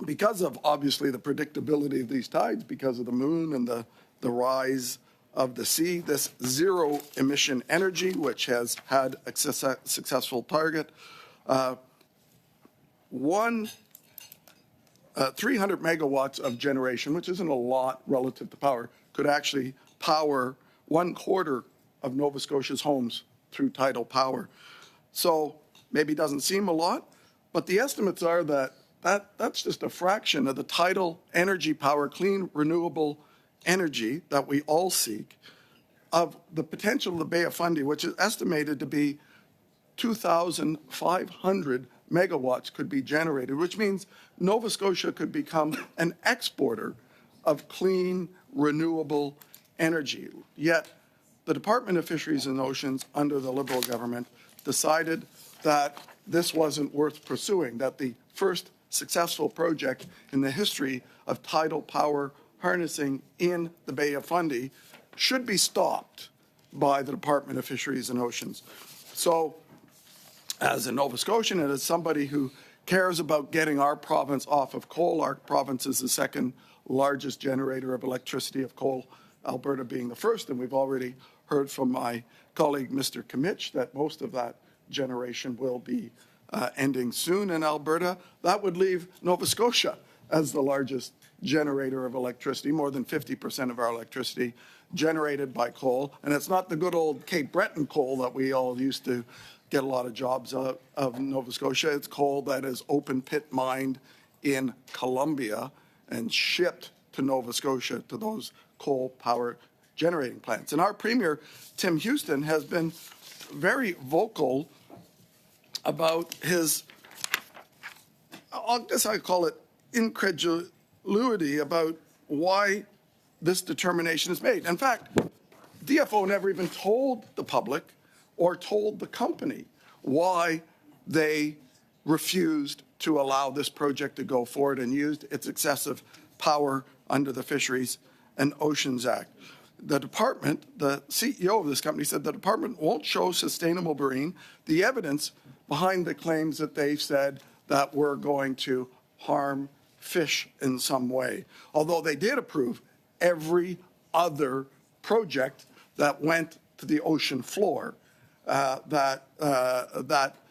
because of obviously the predictability of these tides, because of the moon and the rise of the sea, this zero emission energy, which has had a successful target, 300 megawatts of generation, which isn't a lot relative to power, could actually power 1/4 of Nova Scotia's homes through tidal power. So maybe it doesn't seem a lot, but the estimates are that's just a fraction of the tidal energy power, clean, renewable energy that we all seek, of the potential of the Bay of Fundy, which is estimated to be 2,500 megawatts could be generated, which means Nova Scotia could become an exporter of clean, renewable energy. Yet the Department of Fisheries and Oceans, under the Liberal government, decided that this wasn't worth pursuing, that the first successful project in the history of tidal power harnessing in the Bay of Fundy should be stopped by the Department of Fisheries and Oceans. So, as a Nova Scotian and as somebody who cares about getting our province off of coal, our province is the second largest generator of electricity of coal, Alberta being the first, and we've already heard from my colleague, Mr. Kimmich, that most of that generation will be ending soon in Alberta. That would leave Nova Scotia as the largest generator of electricity, more than 50% of our electricity generated by coal. And it's not the good old Cape Breton coal that we all used to get a lot of jobs out of Nova Scotia. It's coal that is open pit mined in Colombia and shipped to Nova Scotia to those coal power generating plants. And our Premier, Tim Houston, has been very vocal about his, I guess I call it incredulity about why this determination is made. In fact, DFO never even told the public or told the company why they refused to allow this project to go forward and used its excessive power under the Fisheries and Oceans Act. The department, the CEO of this company said the department won't show Sustainable Marine the evidence behind the claims that they've said that we're going to harm fish in some way, although they did approve every other project that went to the ocean floor that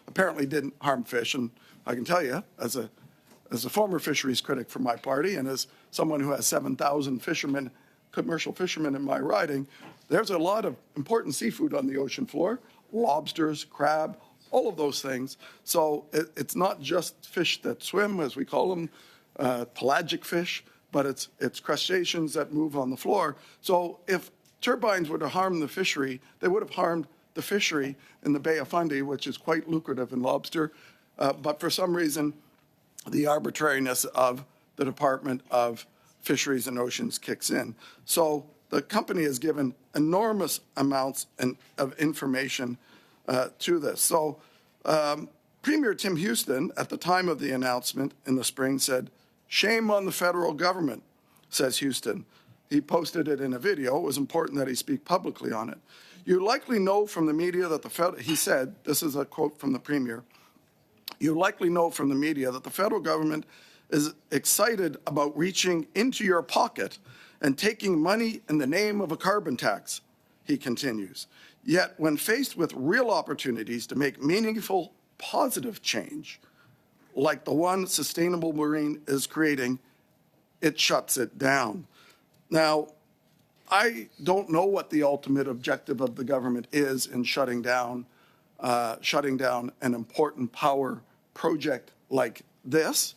apparently didn't harm fish. And I can tell you, as a former fisheries critic for my party and as someone who has 7,000 fishermen, commercial fishermen in my riding, there's a lot of important seafood on the ocean floor, lobsters, crab, all of those things. So it's not just fish that swim, as we call them, pelagic fish, but it's crustaceans that move on the floor. So if turbines were to harm the fishery, they would have harmed the fishery in the Bay of Fundy, which is quite lucrative in lobster. But for some reason, the arbitrariness of the Department of Fisheries and Oceans kicks in. So the company has given enormous amounts of information to this. So Premier Tim Houston, at the time of the announcement in the spring, said, "Shame on the federal government," says Houston. He posted it in a video. It was important that he speak publicly on it. "You likely know from the media that he said, this is a quote from the Premier, "You likely know from the media that the federal government is excited about reaching into your pocket and taking money in the name of a carbon tax," he continues. "Yet when faced with real opportunities to make meaningful, positive change, like the one Sustainable Marine is creating, it shuts it down." Now, I don't know what the ultimate objective of the government is in shutting down an important power project like this.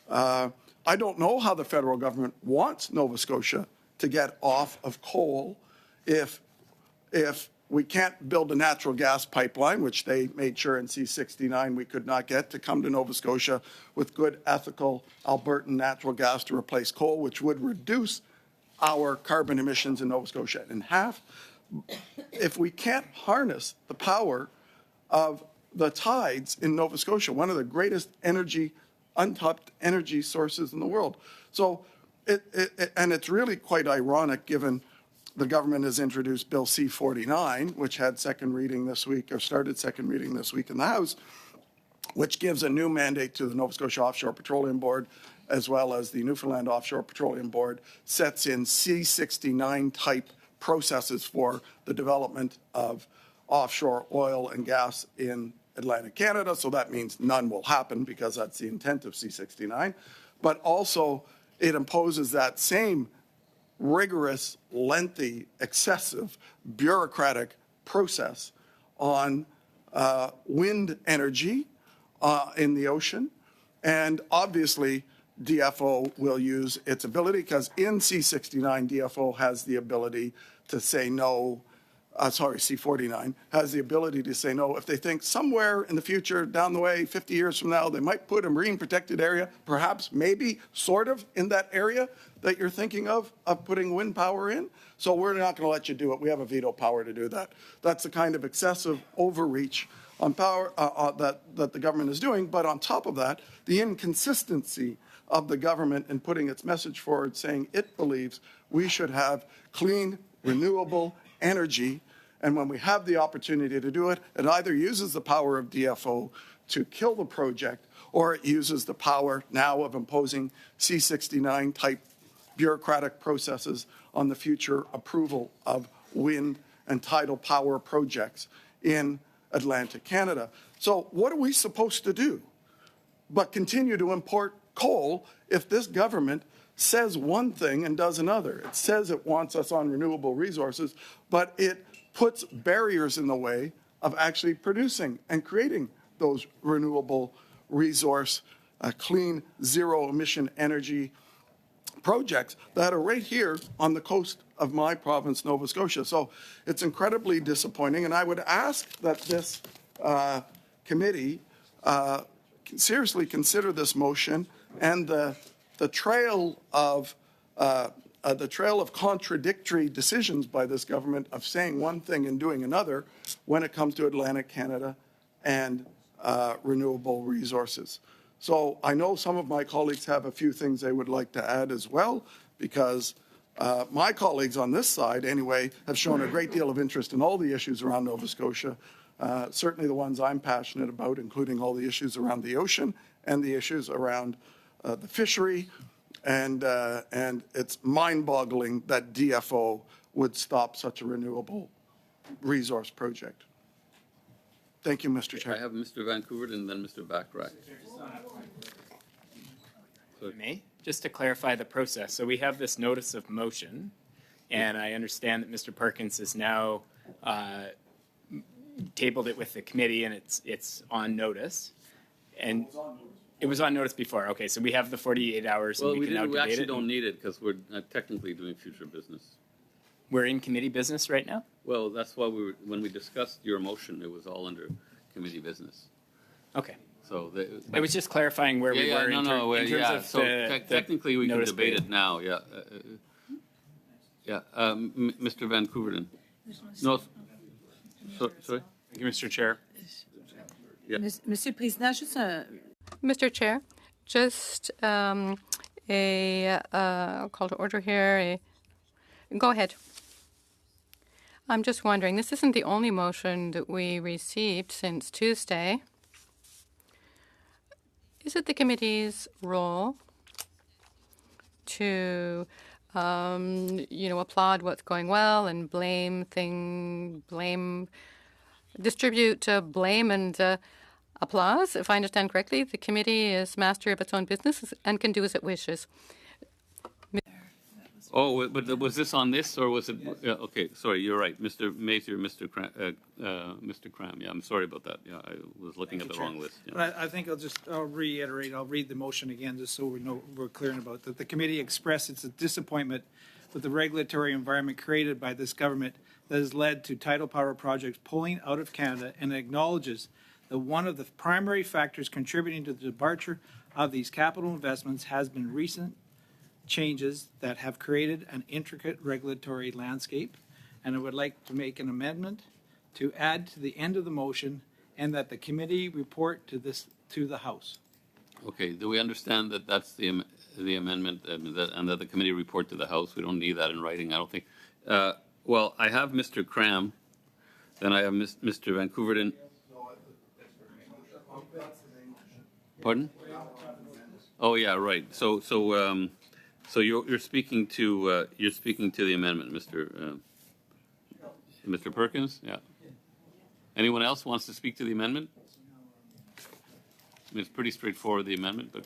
I don't know how the federal government wants Nova Scotia to get off of coal if we can't build a natural gas pipeline, which they made sure in C-69 we could not get, to come to Nova Scotia with good, ethical Albertan natural gas to replace coal, which would reduce our carbon emissions in Nova Scotia in half. If we can't harness the power of the tides in Nova Scotia, one of the greatest untapped energy sources in the world. So, and it's really quite ironic given the government has introduced Bill C-49, which had second reading this week, or started second reading this week in the House, which gives a new mandate to the Nova Scotia Offshore Petroleum Board, as well as the Newfoundland Offshore Petroleum Board, sets in C-69 type processes for the development of offshore oil and gas in Atlantic Canada. So that means none will happen because that's the intent of C-69. But also it imposes that same rigorous, lengthy, excessive, bureaucratic process on wind energy in the ocean. And obviously, DFO will use its ability, because in C-69, DFO has the ability to say no, C-49 has the ability to say no if they think somewhere in the future, down the way, 50 years from now, they might put a marine protected area, perhaps, maybe, sort of, in that area that you're thinking of putting wind power in. So we're not going to let you do it. We have a veto power to do that. That's the kind of excessive overreach on power that the government is doing. But on top of that, the inconsistency of the government in putting its message forward, saying it believes we should have clean, renewable energy. And when we have the opportunity to do it, it either uses the power of DFO to kill the project, or it uses the power now of imposing C-69 type bureaucratic processes on the future approval of wind and tidal power projects in Atlantic Canada. So what are we supposed to do but continue to import coal if this government says one thing and does another? It says it wants us on renewable resources, but it puts barriers in the way of actually producing and creating those renewable resource, clean, zero-emission energy projects that are right here on the coast of my province, Nova Scotia. So it's incredibly disappointing, and I would ask that this committee seriously consider this motion and the trail of contradictory decisions by this government of saying one thing and doing another when it comes to Atlantic Canada and renewable resources. So I know some of my colleagues have a few things they would like to add as well, because my colleagues on this side, anyway, have shown a great deal of interest in all the issues around Nova Scotia, certainly the ones I'm passionate about, including all the issues around the ocean and the issues around the fishery. And it's mind-boggling that DFO would stop such a renewable resource project. Thank you, Mr. Chair. I have Mr. Vancouver and then Mr. Backrack. May, just to clarify the process. So we have this notice of motion, and I understand that Mr. Perkins has now tabled it with the committee, and it's on notice. And it was on notice before. Okay, so we have the 48 hours, and we can now debate it. We actually don't need it because we're technically doing future business. We're in committee business right now? Well, that's why when we discussed your motion, it was all under committee business. Okay. So I was just clarifying where we were in terms of so technically we can debate it now. Yeah. Mr. Vancouver. No. Sorry. Thank you, Mr. Chair. Yeah. Monsieur le Président, juste un... Mr. Chair, just a call to order here. Go ahead. I'm just wondering, this isn't the only motion that we received since Tuesday. Is it the committee's role to, applaud what's going well and distribute blame and applause? If I understand correctly, the committee is master of its own business and can do as it wishes. Oh, but was this on this, or was it? Yeah, okay, sorry, you're right, Mr. Mazier, Mr. Cram. Yeah, I'm sorry about that. Yeah, I was looking at the wrong list. Yeah. But I think I'll reiterate. I'll read the motion again, just so we know we're clear about that. The committee expressed its disappointment with the regulatory environment created by this government that has led to tidal power projects pulling out of Canada, and acknowledges that one of the primary factors contributing to the departure of these capital investments has been recent changes that have created an intricate regulatory landscape. And I would like to make an amendment to add to the end of the motion, and that the committee report to the House. Okay, do we understand that that's the amendment, and that the committee report to the House? We don't need that in writing, I don't think. Well, I have Mr. Cram, then I have Mr. Vancouverton. Pardon? Oh, yeah, right. So you're speaking to the amendment, Mr. Perkins? Yeah. Anyone else wants to speak to the amendment? I mean, it's pretty straightforward, the amendment, but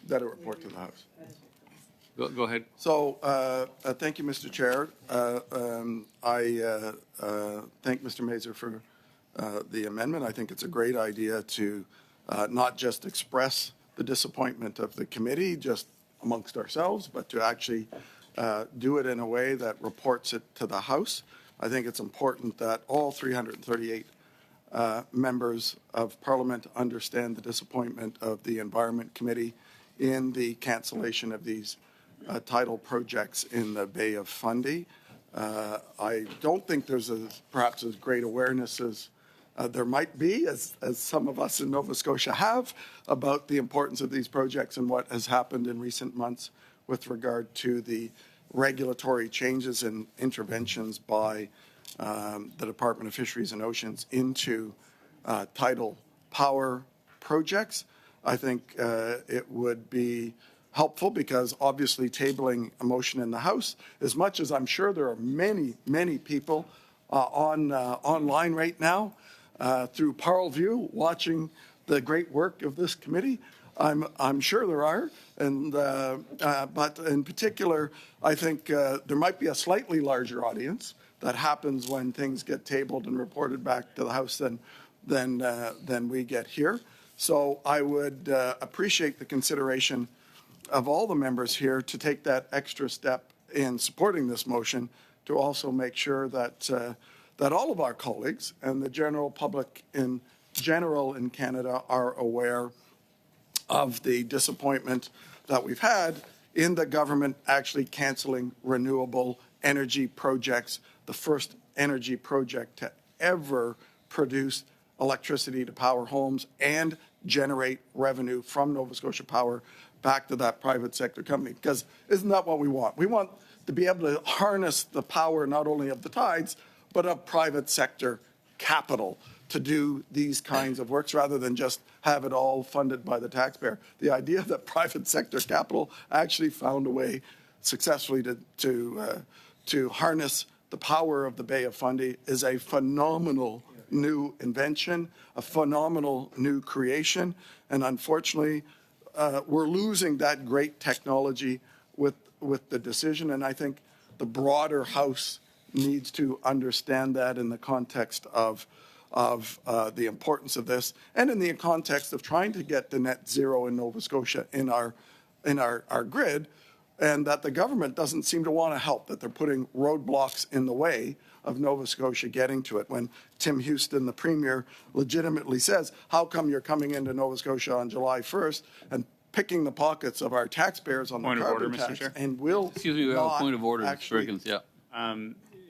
That a report to the House. go ahead. So, thank you, Mr. Chair. I thank Mr. Mazur for the amendment. I think it's a great idea to not just express the disappointment of the committee just amongst ourselves, but to actually do it in a way that reports it to the House. I think it's important that all 338 members of Parliament understand the disappointment of the Environment Committee in the cancellation of these tidal projects in the Bay of Fundy. I don't think there's perhaps as great awareness as there might be, as some of us in Nova Scotia have, about the importance of these projects and what has happened in recent months with regard to the regulatory changes and interventions by the Department of Fisheries and Oceans into tidal power projects. I think it would be helpful, because obviously tabling a motion in the House, as much as I'm sure there are many, many people online right now through Parleview watching the great work of this committee. I'm sure there are, and but in particular, I think there might be a slightly larger audience that happens when things get tabled and reported back to the House than we get here. So I would appreciate the consideration of all the members here to take that extra step in supporting this motion, to also make sure that that all of our colleagues and the general public in general in Canada are aware of the disappointment that we've had in the government actually cancelling renewable energy projects, the first energy project to ever produce electricity to power homes and generate revenue from Nova Scotia Power back to that private sector company. Because isn't that what we want? We want to be able to harness the power not only of the tides, but of private sector capital to do these kinds of works, rather than just have it all funded by the taxpayer. The idea that private sector capital actually found a way successfully to harness the power of the Bay of Fundy is a phenomenal new invention, a phenomenal new creation, and unfortunately, we're losing that great technology with the decision. And I think the broader House needs to understand that in the context of the importance of this, and in the context of trying to get to net zero in Nova Scotia in our grid, and that the government doesn't seem to want to help, that they're putting roadblocks in the way of Nova Scotia getting to it. When Tim Houston, the Premier, legitimately says, how come you're coming into Nova Scotia on July 1st and picking the pockets of our taxpayers on the carbon tax, and will Excuse me, we have a point of order, Mr. Perkins. Yeah.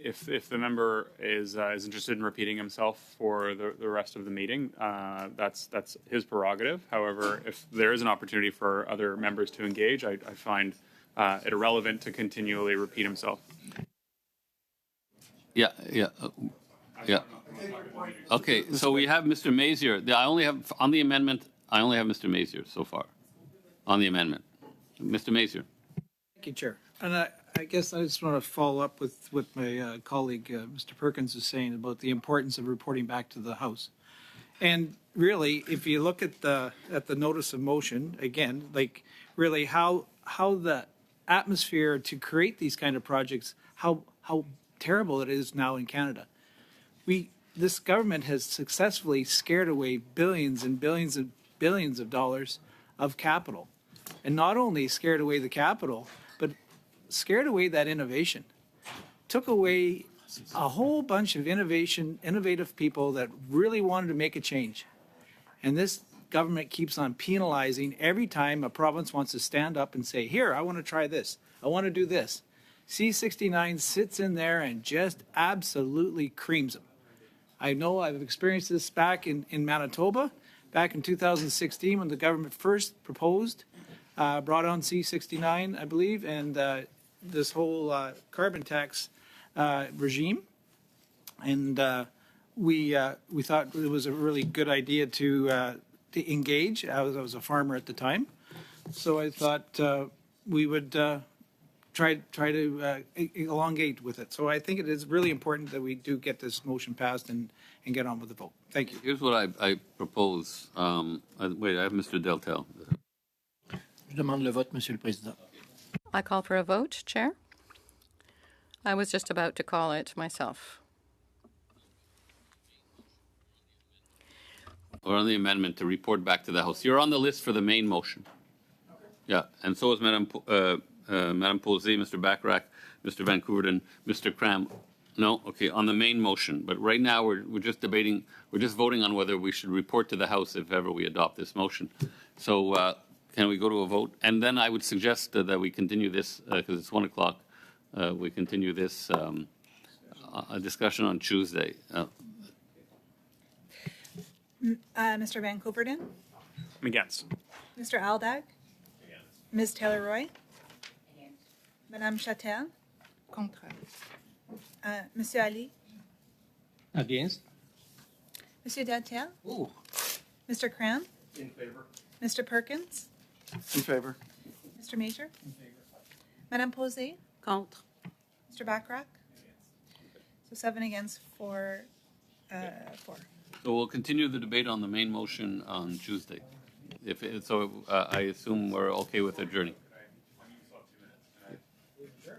If the member is interested in repeating himself for the rest of the meeting, that's his prerogative. However, if there is an opportunity for other members to engage, I find it irrelevant to continually repeat himself. Yeah. Okay, so we have Mr. Mazier. I only have Mr. Mazier so far on the amendment. Mr. Mazier. Thank you, Chair. And I guess I just want to follow up with what my colleague, Mr. Perkins, is saying about the importance of reporting back to the House. And really, if you look at the notice of motion, again, like really how the atmosphere to create these kind of projects, how terrible it is now in Canada. This government has successfully scared away billions and billions and billions of dollars of capital. And not only scared away the capital, but scared away that innovation, took away a whole bunch of innovative people that really wanted to make a change. And this government keeps on penalizing every time a province wants to stand up and say, here, I want to try this. I want to do this. C69 sits in there and just absolutely creams them. I know I've experienced this back in Manitoba, back in 2016 when the government first proposed, brought on C69, I believe, and this whole carbon tax regime. And we thought it was a really good idea to engage. I was a farmer at the time, so I thought we would try to elongate with it. So I think it is really important that we do get this motion passed and get on with the vote. Thank you. Here's what I propose. Wait, I have Mr. Deltel. Je demande le vote, Monsieur le Président. I call for a vote, Chair. I was just about to call it myself. Or on the amendment to report back to the House. You're on the list for the main motion. Yeah, and so is Madame Posey, Mr. Bachrach, Mr. Van Koeverden, Mr. Cram. No, okay, on the main motion. But right now we're just debating, we're just voting on whether we should report to the House if ever we adopt this motion. So can we go to a vote? And then I would suggest that we continue this, because it's 1 o'clock, we continue this discussion on Tuesday. Mr. Van Koeverden, I'm against. Mr. Aldag, Ms. Taylor-Roy, Madame Chatel, Contre. Monsieur Ali, Against? Monsieur Deltel, Ooh. Mr. Cram, In favor. Mr. Perkins, In favor? Mr. Major, Madame Posey, Contre. Mr. Bachrach. So 7 against, 4. So we'll continue the debate on the main motion on Tuesday. So I assume we're okay with adjourning.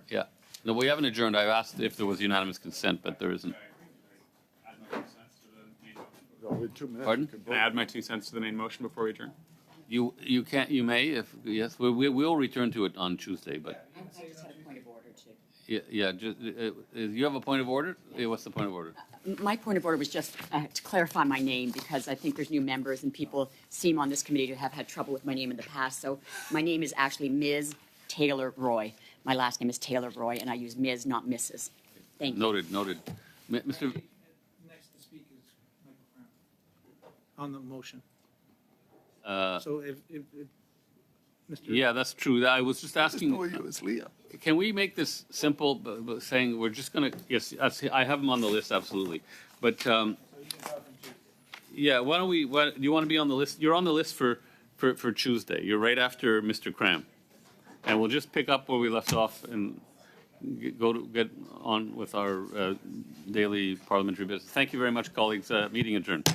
Yeah. No, we haven't adjourned. I've asked if there was unanimous consent, but there isn't. Pardon? Can I add my 2 cents to the main motion before we adjourn? You can't. You may. If yes, we will return to it on Tuesday. But I just had a point of order too. yeah. Just, you have a point of order? What's the point of order? My point of order was just to clarify my name because I think there's new members and people seem on this committee to have had trouble with my name in the past. So my name is actually Ms. Taylor-Roy. My last name is Taylor-Roy, and I use Ms., not Mrs. Thank you. Noted. Mr. Next to speak is Michael Cram on the motion. So if Mr. Yeah, that's true. I was just asking. know you as Leah. Can we make this simple, saying we're just going to, yes, I have them on the list, absolutely. But, yeah, why don't we, do you want to be on the list? You're on the list for Tuesday. You're right after Mr. Cram. And we'll just pick up where we left off and get on with our daily parliamentary business. Thank you very much, colleagues. Meeting adjourned.